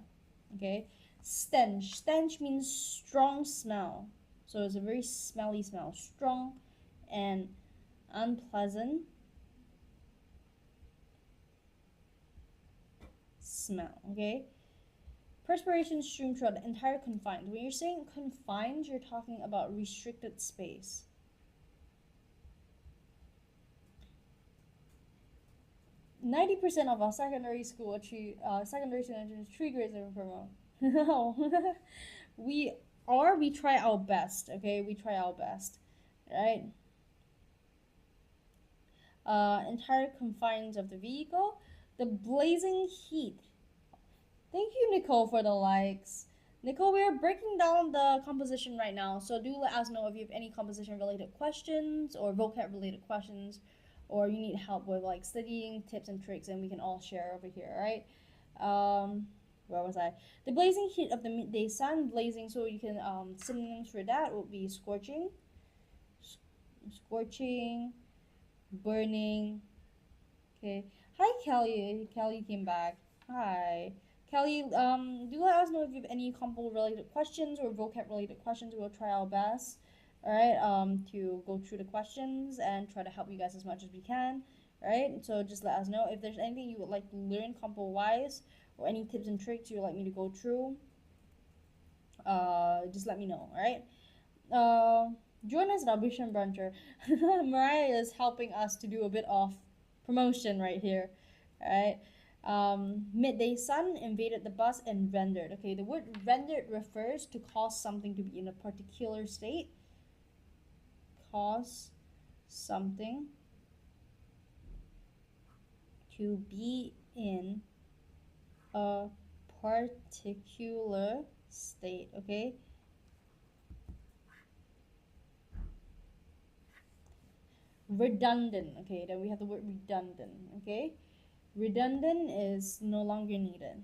Speaker 1: Okay. Stench. Stench means strong smell. So it's a very smelly smell. Strong and unpleasant smell, okay? Perspiration streamed throughout the entire confines. When you're saying confines, you're talking about restricted space. 90% of our secondary school secondary students 3 grades over promo. No. we try our best, okay? We try our best, right? Entire confines of the vehicle. The blazing heat. Thank you, Nicole, for the likes. Nicole, we are breaking down the composition right now, so do let us know if you have any composition-related questions or vocab-related questions, or you need help with like studying tips and tricks, and we can all share over here, right? Where was I? The blazing heat of the midday sun. Blazing, so you can synonyms for that would be scorching, scorching, burning. Okay. Hi, Kelly. Kelly came back. Hi. Kelly, do let us know if you have any Compo related questions or vocab related questions. We'll try our best, alright, to go through the questions and try to help you guys as much as we can, alright? So just let us know if there's anything you would like to learn Compo wise or any tips and tricks you would like me to go through. Just let me know, alright? Join us at our Bishan brancher. Mariah is helping us to do a bit of promotion right here, alright? Midday sun invaded the bus and rendered. Okay, the word rendered refers to cause something to be in a particular state. Cause something to be in a particular state, okay? Redundant, okay, then we have the word redundant, okay? Redundant is no longer needed.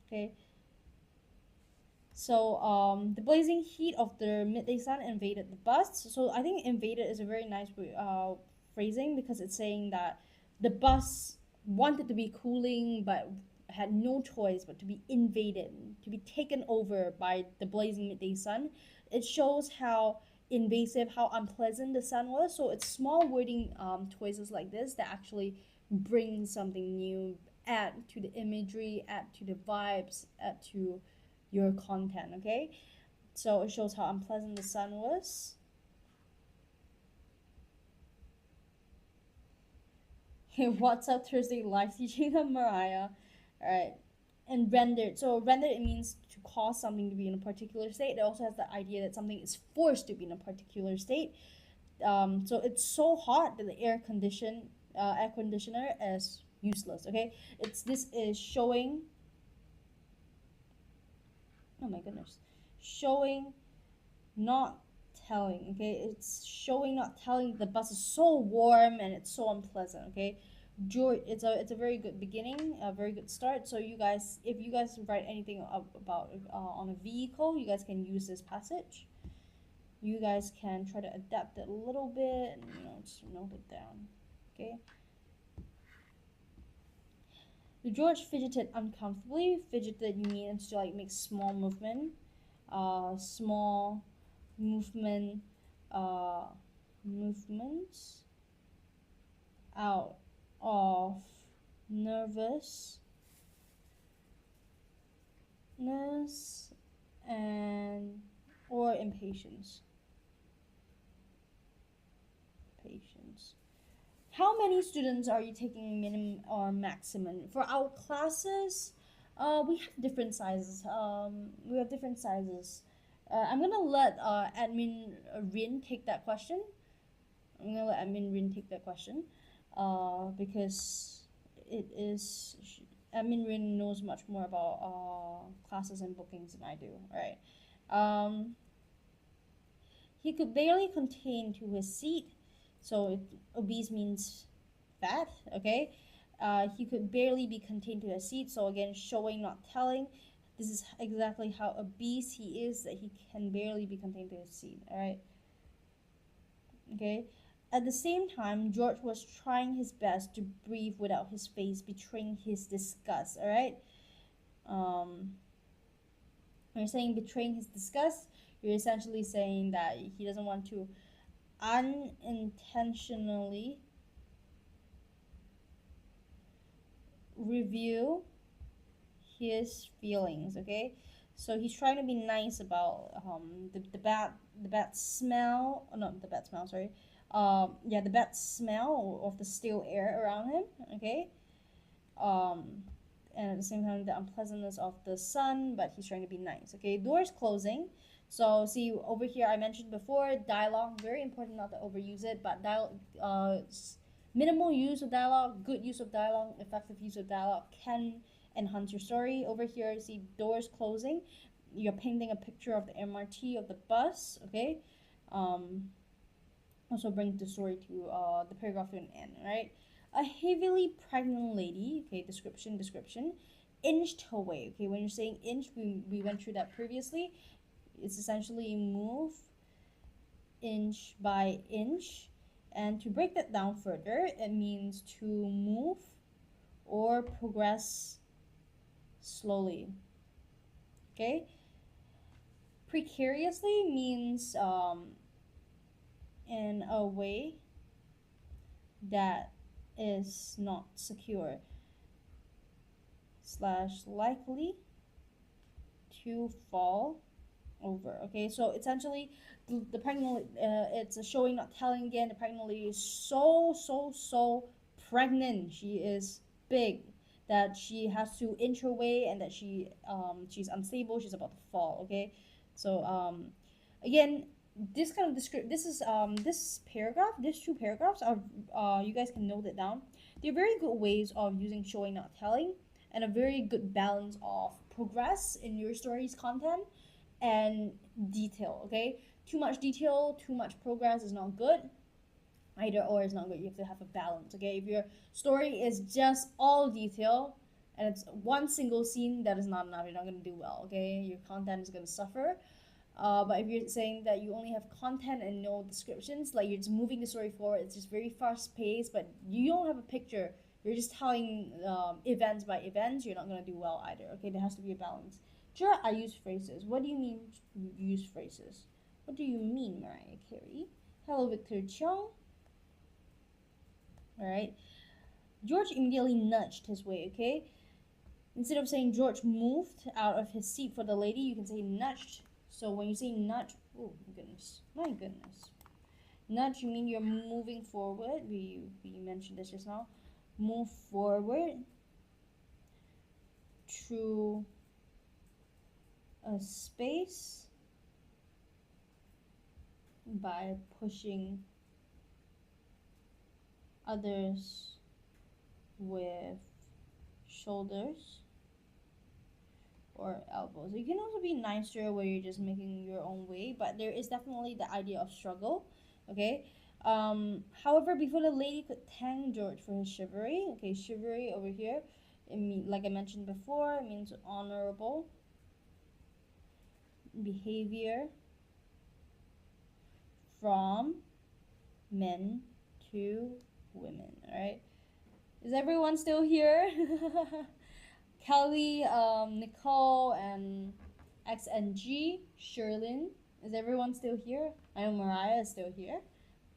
Speaker 1: Okay. So the blazing heat of the midday sun invaded the bus. So I think invaded is a very nice phrasing, because it's saying that the bus wanted to be cooling but had no choice but to be invaded, to be taken over by the blazing midday sun. It shows how invasive, how unpleasant the sun was. So it's small wording choices like this that actually bring something new, add to the imagery, add to the vibes, add to your content, okay? So it shows how unpleasant the sun was. What's up Thursday live teaching of Mariah? Alright. And rendered. So rendered, it means to cause something to be in a particular state. It also has the idea that something is forced to be in a particular state. So it's so hot that the air conditioner is useless. Okay, this is showing. Oh my goodness, showing not telling, okay? It's showing, not telling. The bus is so warm and it's so unpleasant, okay? George, it's a very good beginning, a very good start. So you guys, if you guys write anything about on a vehicle, you guys can use this passage. You guys can try to adapt it a little bit and, just note it down, okay? The George fidgeted uncomfortably. Fidgeted, you mean to like make small movement, small movement, movements out of nervousness and or impatience. Patience. How many students are you taking minimum or maximum? For our classes, we have different sizes. I'm gonna let admin Rin take that question. Because it is admin Rin knows much more about classes and bookings than I do. All right. He could barely contain to his seat. So obese means fat, okay? He could barely be contained to his seat. So again, showing, not telling. This is exactly how obese he is, that he can barely be contained to his seat, all right? Okay. At the same time, George was trying his best to breathe without his face betraying his disgust, all right? When you're saying betraying his disgust, you're essentially saying that he doesn't want to unintentionally reveal his feelings, okay? So he's trying to be nice about the bad smell, not the bad smell, sorry. The bad smell of the stale air around him, okay? And at the same time the unpleasantness of the sun, but he's trying to be nice, okay? Doors closing. So see over here, I mentioned before, dialogue, very important not to overuse it, but minimal use of dialogue, good use of dialogue, effective use of dialogue can enhance your story. Over here, see doors closing. You're painting a picture of the MRT of the bus, okay? Also bring the story to the paragraph to an end, right? A heavily pregnant lady, okay, description, inched her way, okay? When you're saying inch, we went through that previously. It's essentially move inch by inch. And to break that down further, it means to move or progress slowly, okay? Precariously means in a way that is not secure / likely to fall over, okay? So essentially the pregnant, it's a showing, not telling again. The pregnant lady is so pregnant. She is big, that she has to inch her way, and that she's unstable, she's about to fall, okay? So again, this kind of this paragraph, these two paragraphs are, you guys can note it down. They're very good ways of using showing, not telling, and a very good balance of progress in your story's content and detail, okay? Too much detail, too much progress is not good. Either or is not good. You have to have a balance, okay? If your story is just all detail and it's one single scene, that is not enough. You're not going to do well, okay? Your content is going to suffer. But if you're saying that you only have content and no descriptions, like you're just moving the story forward, it's just very fast paced, but you don't have a picture, you're just telling events by events, you're not going to do well either, okay? There has to be a balance. Sure, I use phrases. What do you mean use phrases? What do you mean, Mariah Carey? Hello, Victor Chong. Alright. George immediately nudged his way, okay? Instead of saying George moved out of his seat for the lady, you can say nudged. So when you say nudge, oh my goodness. Nudge, you mean you're moving forward. We mentioned this just now. Move forward through a space by pushing others with shoulders or elbows. You can also be nicer where you're just making your own way, but there is definitely the idea of struggle. Okay. However, before the lady could thank George for his chivalry, okay, chivalry over here, like I mentioned before, it means honorable behavior from men to women. All right. Is everyone still here? Kelly, Nicole, and X and G, Sherlyn. Is everyone still here? I know Mariah is still here.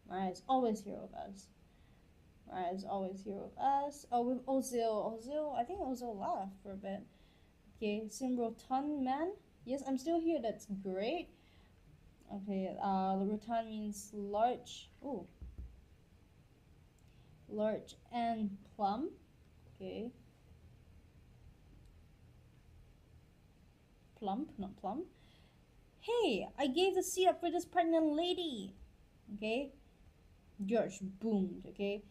Speaker 1: Mariah is always here with us. Mariah is always here with us. Oh, with Ozil. Ozil, I think Ozil left for a bit. Okay, Simrotan man. Yes, I'm still here. That's great. Okay, Rotan means large. Oh, large and plump. Okay. Plump, not plump. Hey, I gave the seat up for this pregnant lady. Okay. George boomed. Okay.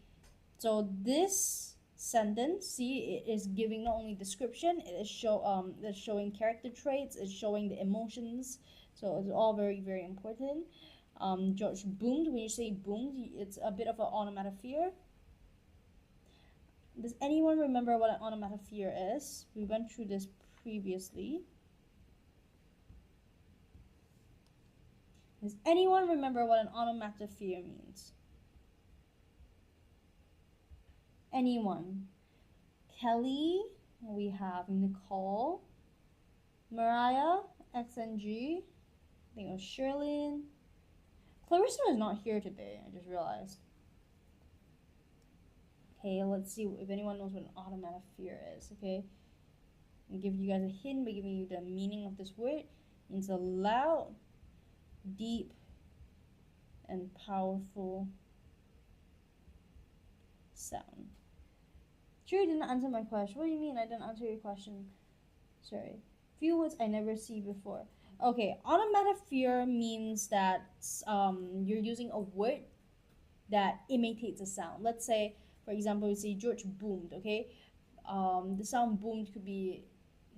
Speaker 1: So this sentence, see, it is giving not only description, it is showing character traits, it's showing the emotions. So it's all very, very important. George boomed. When you say boomed, it's a bit of an onomatopoeia. Does anyone remember what an onomatopoeia is? We went through this previously. Does anyone remember what an onomatopoeia means? Anyone? Kelly, we have Nicole, Mariah, X and G, I think it was Sherlyn. Clarissa is not here today, I just realized. Okay, let's see if anyone knows what an onomatopoeia is, okay? I'll give you guys a hint by giving you the meaning of this word. It means a loud, deep, and powerful sound. Sure, you didn't answer my question. What do you mean I didn't answer your question? Sorry. Few words I never see before. Okay, onomatopoeia means that you're using a word that imitates a sound. Let's say, for example, we say George boomed, okay? The sound boomed could be,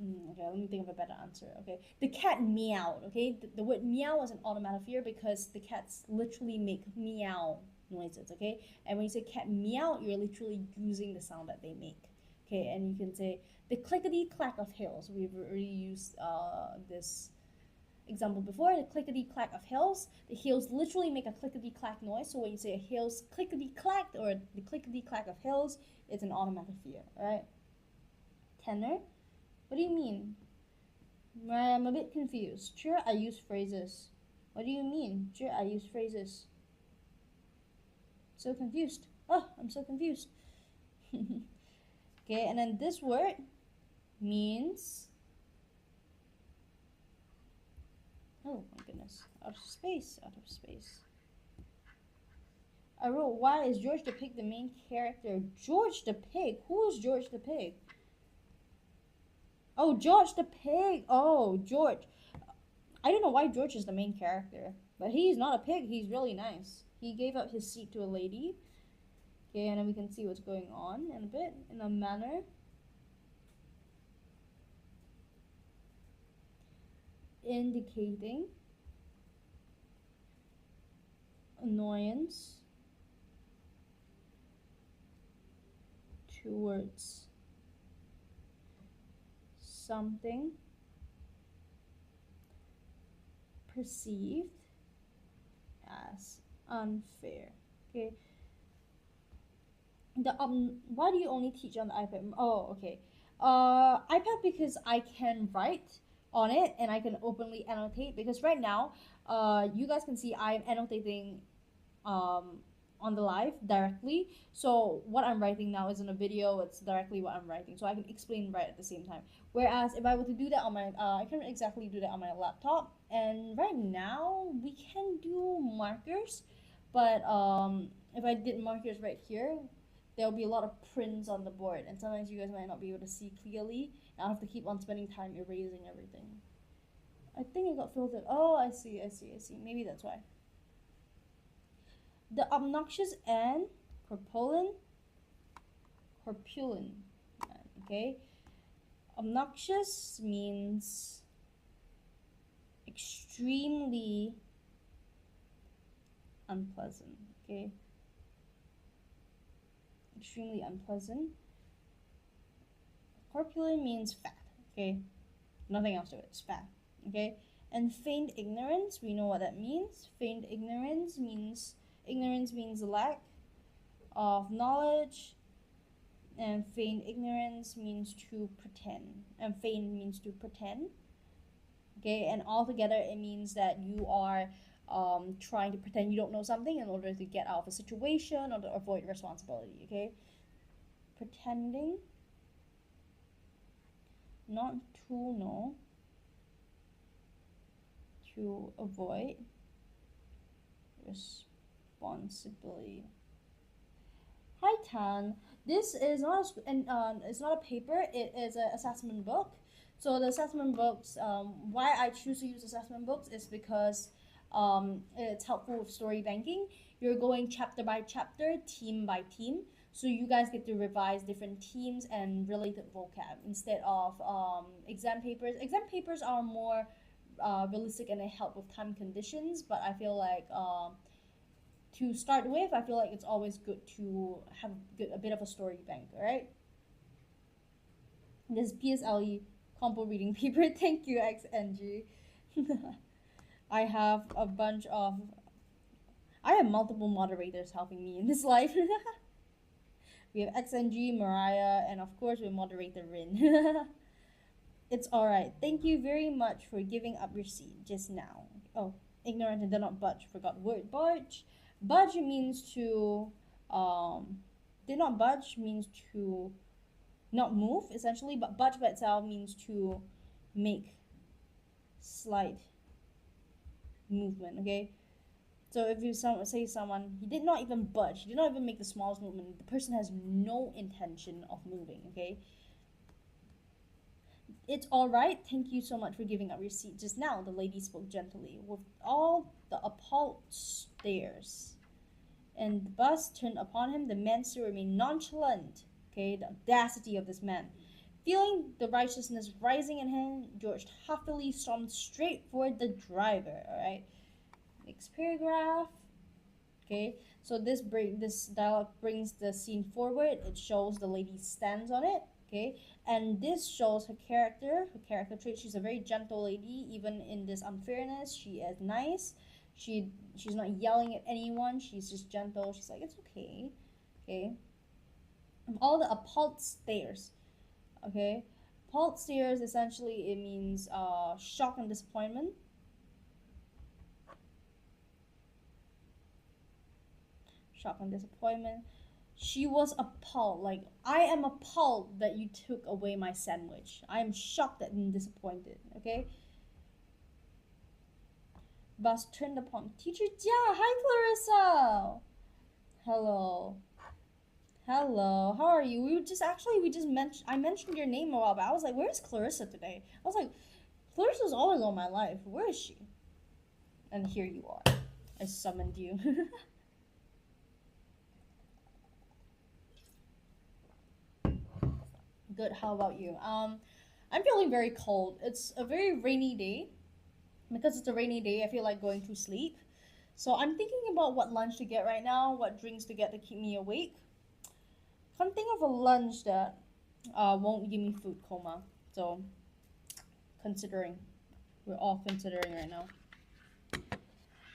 Speaker 1: okay, let me think of a better answer, okay? The cat meowed, okay? The word meow is an onomatopoeia because the cats literally make meow noises, okay? And when you say cat meow, you're literally using the sound that they make, okay? And you can say the clickety clack of hills. We've already used this example before. The clickety clack of hills. The hills literally make a clickety clack noise. So when you say a hills clickety clacked or the clickety clack of hills, it's an onomatopoeia, alright? Tenor. What do you mean? I'm a bit confused. Sure, I use phrases. What do you mean? Sure, I use phrases. So confused. Oh, I'm so confused. Okay, and then this word means, oh my goodness, out of space. I wrote, why is George the Pig the main character? George the Pig? Who is George the Pig? Oh, George the Pig. Oh, George. I don't know why George is the main character, but he's not a pig. He's really nice. He gave up his seat to a lady. Okay, and then we can see what's going on in a bit, in a manner. Indicating annoyance towards something perceived as unfair. Okay. Why do you only teach on the iPad? Oh, okay. iPad because I can write on it and I can openly annotate, because right now, you guys can see I'm annotating on the live directly. So what I'm writing now isn't a video, it's directly what I'm writing. So I can explain right at the same time. Whereas if I were to do that on my, I can't exactly do that on my laptop. And right now we can do markers, but if I did markers right here, there'll be a lot of prints on the board, and sometimes you guys might not be able to see clearly. I'll have to keep on spending time erasing everything. I think it got filtered. Oh, I see. Maybe that's why. The obnoxious and corpulent, okay? Obnoxious means extremely unpleasant, okay? Extremely unpleasant. Corpulent means fat, okay? Nothing else to it, it's fat, okay? And feigned ignorance, we know what that means. Feigned ignorance means lack of knowledge, and feigned ignorance means to pretend, and feign means to pretend, okay? And altogether it means that you are trying to pretend you don't know something in order to get out of a situation or to avoid responsibility, okay? Pretending not to know, to avoid responsibility. Hi Tan, this is not it's not a paper, it is an assessment book. So the assessment books, why I choose to use assessment books is because it's helpful with story banking. You're going chapter by chapter, team by team, so you guys get to revise different teams and related vocab instead of exam papers. Exam papers are more realistic and they help with time conditions, but I feel like to start with, I feel like it's always good to have a bit of a story bank, alright? This PSLE Compo reading paper. Thank you, XNG. I have multiple moderators helping me in this life. We have XNG, Mariah, and of course we moderator Rin. It's alright. Thank you very much for giving up your seat just now. Oh, ignorant and did not budge. Forgot word budge. Budge means to did not budge means to not move essentially, but budge by itself means to make slight movement, okay? So if you say someone, he did not even budge, he did not even make the smallest movement, the person has no intention of moving, okay? It's alright, thank you so much for giving up your seat just now, the lady spoke gently, with all the appalled stares. And the bus turned upon him, the man still remained nonchalant, okay, the audacity of this man. Feeling the righteousness rising in him, George huffily stormed straight for the driver, alright? Next paragraph, okay, so this dialogue brings the scene forward, it shows the lady stands on it, okay, and this shows her character trait. She's a very gentle lady, even in this unfairness, she is nice, she's not yelling at anyone, she's just gentle, she's like, it's okay, okay. All the appalled stares, okay, appalled stares, essentially it means shock and disappointment. Shock and disappointment. She was appalled, like, I am appalled that you took away my sandwich. I am shocked and disappointed, okay? Bus turned upon teacher Jia. Hi Clarissa. Hello. Hello, how are you? I mentioned your name a while back. I was like, where's Clarissa today? I was like, Clarissa's always on my life. Where is she? And here you are. I summoned you. Good, how about you? I'm feeling very cold. It's a very rainy day. Because it's a rainy day, I feel like going to sleep. So I'm thinking about what lunch to get right now, what drinks to get to keep me awake. Can't think of a lunch that won't give me food coma. So, considering. We're all considering right now.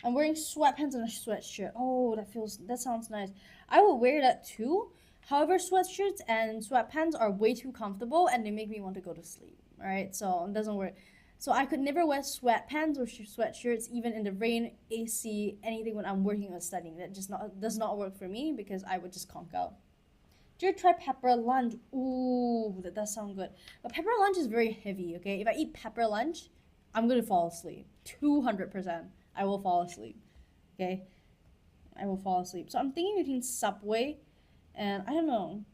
Speaker 1: I'm wearing sweatpants and a sweatshirt. Oh, that sounds nice. I will wear that too. However, sweatshirts and sweatpants are way too comfortable and they make me want to go to sleep. Alright, so it doesn't work. So I could never wear sweatpants or sweatshirts even in the rain, AC, anything when I'm working or studying. That just does not work for me because I would just conk out. Do you try pepper lunch? Ooh, that does sound good. But pepper lunch is very heavy, okay? If I eat pepper lunch, I'm going to fall asleep. 200%. I will fall asleep, okay? I will fall asleep. So I'm thinking between Subway and, I don't know,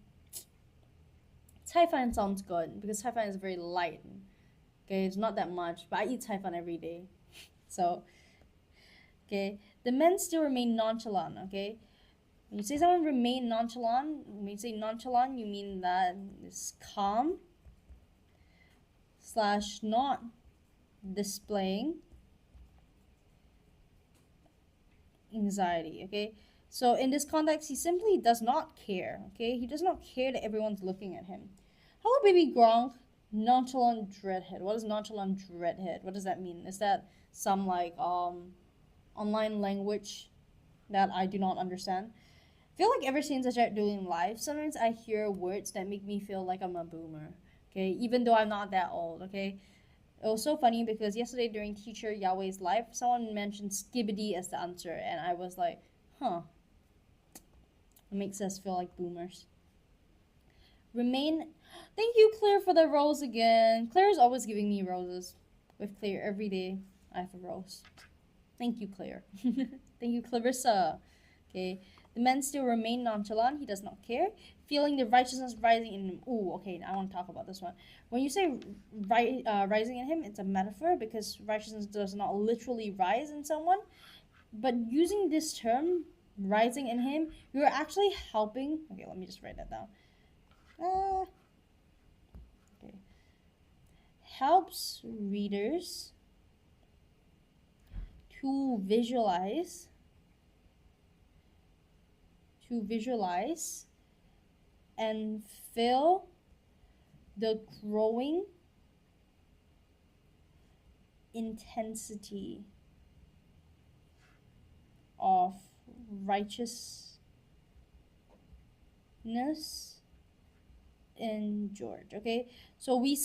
Speaker 1: Cai Fan sounds good because Cai Fan is very light. Okay, it's not that much, but I eat Cai Fan every day. So, okay. The men still remain nonchalant, okay? When you say someone remain nonchalant, when you say nonchalant, you mean that it's calm. / not displaying anxiety, okay? So in this context, he simply does not care, okay? He does not care that everyone's looking at him. Hello, baby Gronk. Nonchalant dreadhead. What is nonchalant dreadhead? What does that mean? Is that some like online language that I do not understand? I feel like ever since I started doing live, sometimes I hear words that make me feel like I'm a boomer. Okay, even though I'm not that old. Okay, it was so funny because yesterday during Teacher Yahweh's live, someone mentioned skibbity as the answer, and I was like, huh. It makes us feel like boomers. Remain. Thank you, Claire, for the rose again. Claire is always giving me roses. With Claire every day, I have a rose. Thank you, Claire. Thank you, Clarissa. Okay. The man still remained nonchalant. He does not care. Feeling the righteousness rising in him. Ooh, okay. I want to talk about this one. When you say rising in him, it's a metaphor because righteousness does not literally rise in someone. But using this term, rising in him, you're actually helping. Okay, let me just write that down. Okay. Helps readers to visualize and feel the growing intensity of righteousness in George. Okay, so we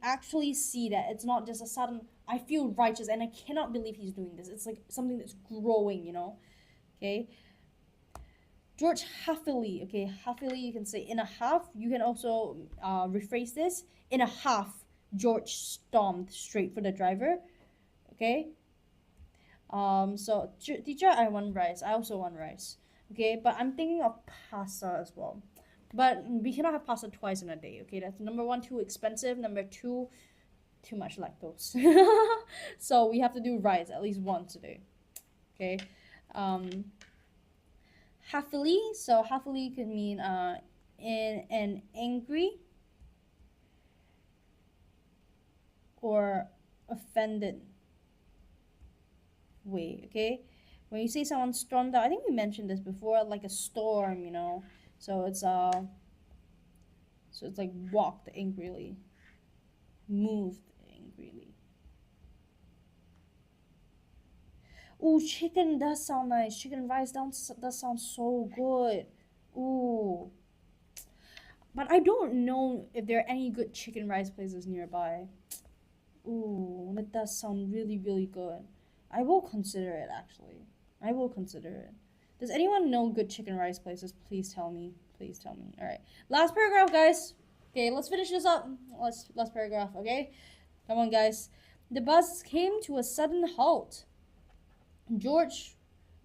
Speaker 1: actually see that it's not just a sudden I feel righteous and I cannot believe he's doing this. It's like something that's growing, you know. Okay, George huffily. Okay, huffily you can say in a huff. You can also rephrase this. In a huff, George stomped straight for the driver. Okay. So teacher, I want rice. I also want rice. Okay, but I'm thinking of pasta as well. But we cannot have pasta twice in a day. Okay, that's number one, too expensive. Number two, too much lactose. So we have to do rice at least once a day. Okay. Huffily. So huffily could mean in an angry or offended way. Okay. When you say someone stormed out, I think we mentioned this before, like a storm, you know. So it's like walked angrily, moved angrily. Ooh, chicken does sound nice. Chicken rice does sound so good. Ooh. But I don't know if there are any good chicken rice places nearby. Ooh, that does sound really, really good. I will consider it, actually. I will consider it. Does anyone know good chicken rice places? Please tell me. Please tell me. All right. Last paragraph, guys. Okay, let's finish this up. Last paragraph, okay? Come on, guys. The bus came to a sudden halt. George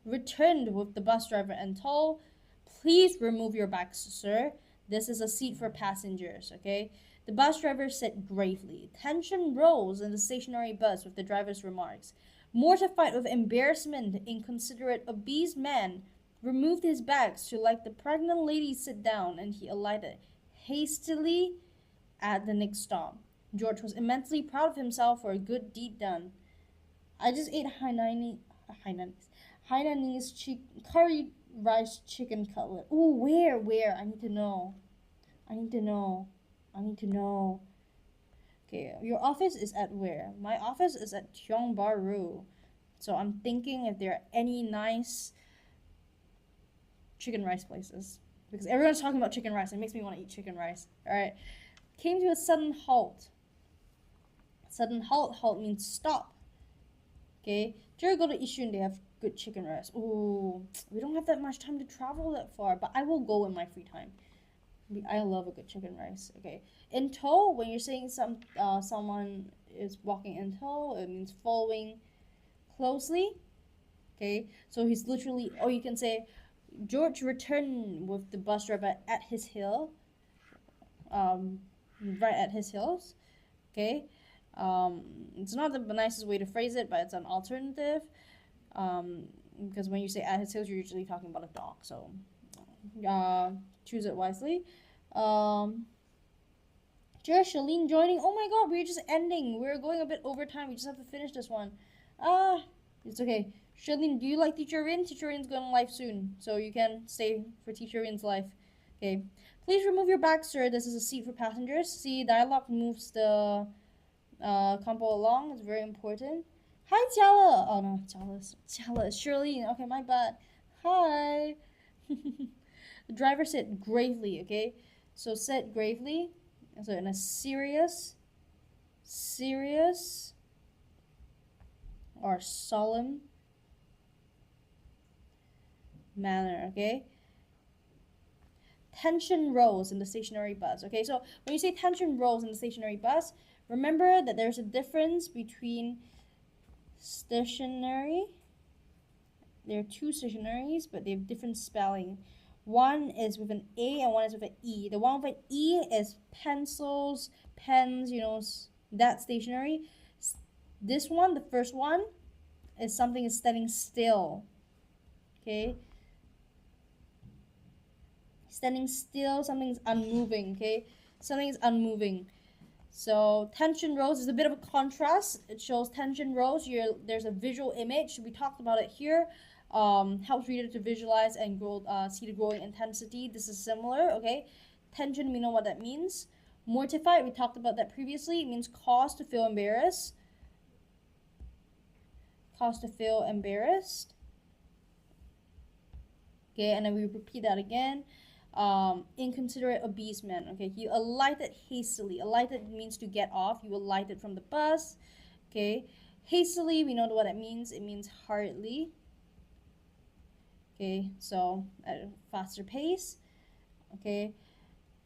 Speaker 1: returned with the bus driver and told, "Please remove your bags, sir. This is a seat for passengers," okay? The bus driver said gravely. Tension rose in the stationary bus with the driver's remarks. Mortified with embarrassment, the inconsiderate, obese man removed his bags to let the pregnant lady sit down, and he alighted hastily at the next stop. George was immensely proud of himself for a good deed done. I just ate Hainanese curry rice chicken cutlet. Ooh, where? I need to know. Okay, your office is at where? My office is at Tiong Bahru. So I'm thinking if there are any nice chicken rice places. Because everyone's talking about chicken rice. It makes me want to eat chicken rice. Alright. Came to a sudden halt. Sudden halt means stop. Okay. Jerry go to Yishun, they have good chicken rice. Ooh, we don't have that much time to travel that far, but I will go in my free time. I love a good chicken rice. Okay. In tow, when you're saying someone is walking in tow, it means following closely. Okay. So he's literally, or you can say, George returned with the bus driver at his heel. Right at his heels. Okay. It's not the nicest way to phrase it, but it's an alternative. Because when you say at his heels, you're usually talking about a dog. So, choose it wisely. Just Shalene joining. Oh my god, we're just ending. We're going a bit over time. We just have to finish this one. It's okay. Shalene, do you like Teacher Rin? Teacher Rin's going live soon, so you can stay for Teacher Rin's live. Okay. Please remove your bag, sir. This is a seat for passengers. See, dialogue moves the Compo along. It's very important. Hi, Tiala. Oh no, Tiala. Shirley. Okay, my bad. Hi. The driver said gravely. Okay, so said gravely. So in a serious or solemn manner. Okay. Tension rose in the stationary bus. Okay, so when you say tension rose in the stationary bus, remember that there's a difference between stationary. There are two stationaries, but they have different spelling. One is with an A and one is with an E. The one with an E is pencils, pens, that stationary. This one, the first one, is something is standing still. Okay? Standing still, something's unmoving, okay? Something is unmoving. So tension rose is a bit of a contrast. It shows tension rose. There's a visual image. We talked about it here. Helps reader to visualize and see the growing intensity. This is similar, okay? Tension, we know what that means. Mortified, we talked about that previously. It means cause to feel embarrassed. Cause to feel embarrassed. Okay, and then we repeat that again. Inconsiderate abasement. Okay, you alighted hastily. Alighted means to get off. You alighted from the bus. Okay, hastily, we know what it means. It means hurriedly. Okay, so at a faster pace. Okay,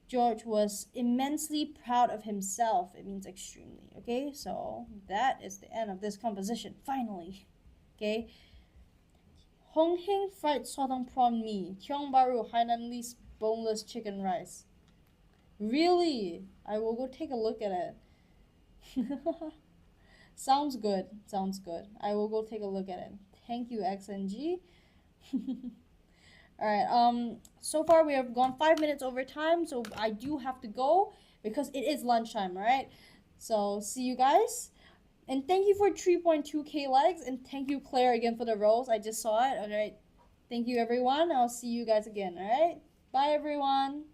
Speaker 1: George was immensely proud of himself. It means extremely. Okay, so that is the end of this composition. Finally. Okay. Hong Hing fried sotong prawn mee. Tiong Bahru Hainanese boneless chicken rice. Really? I will go take a look at it. Sounds good. Sounds good. I will go take a look at it. Thank you, XNG. Alright, so far we have gone 5 minutes over time, so I do have to go because it is lunchtime, alright? So, see you guys. And thank you for 3.2k likes, and thank you, Claire, again for the rose. I just saw it, alright? Thank you, everyone. I'll see you guys again, alright? Bye, everyone.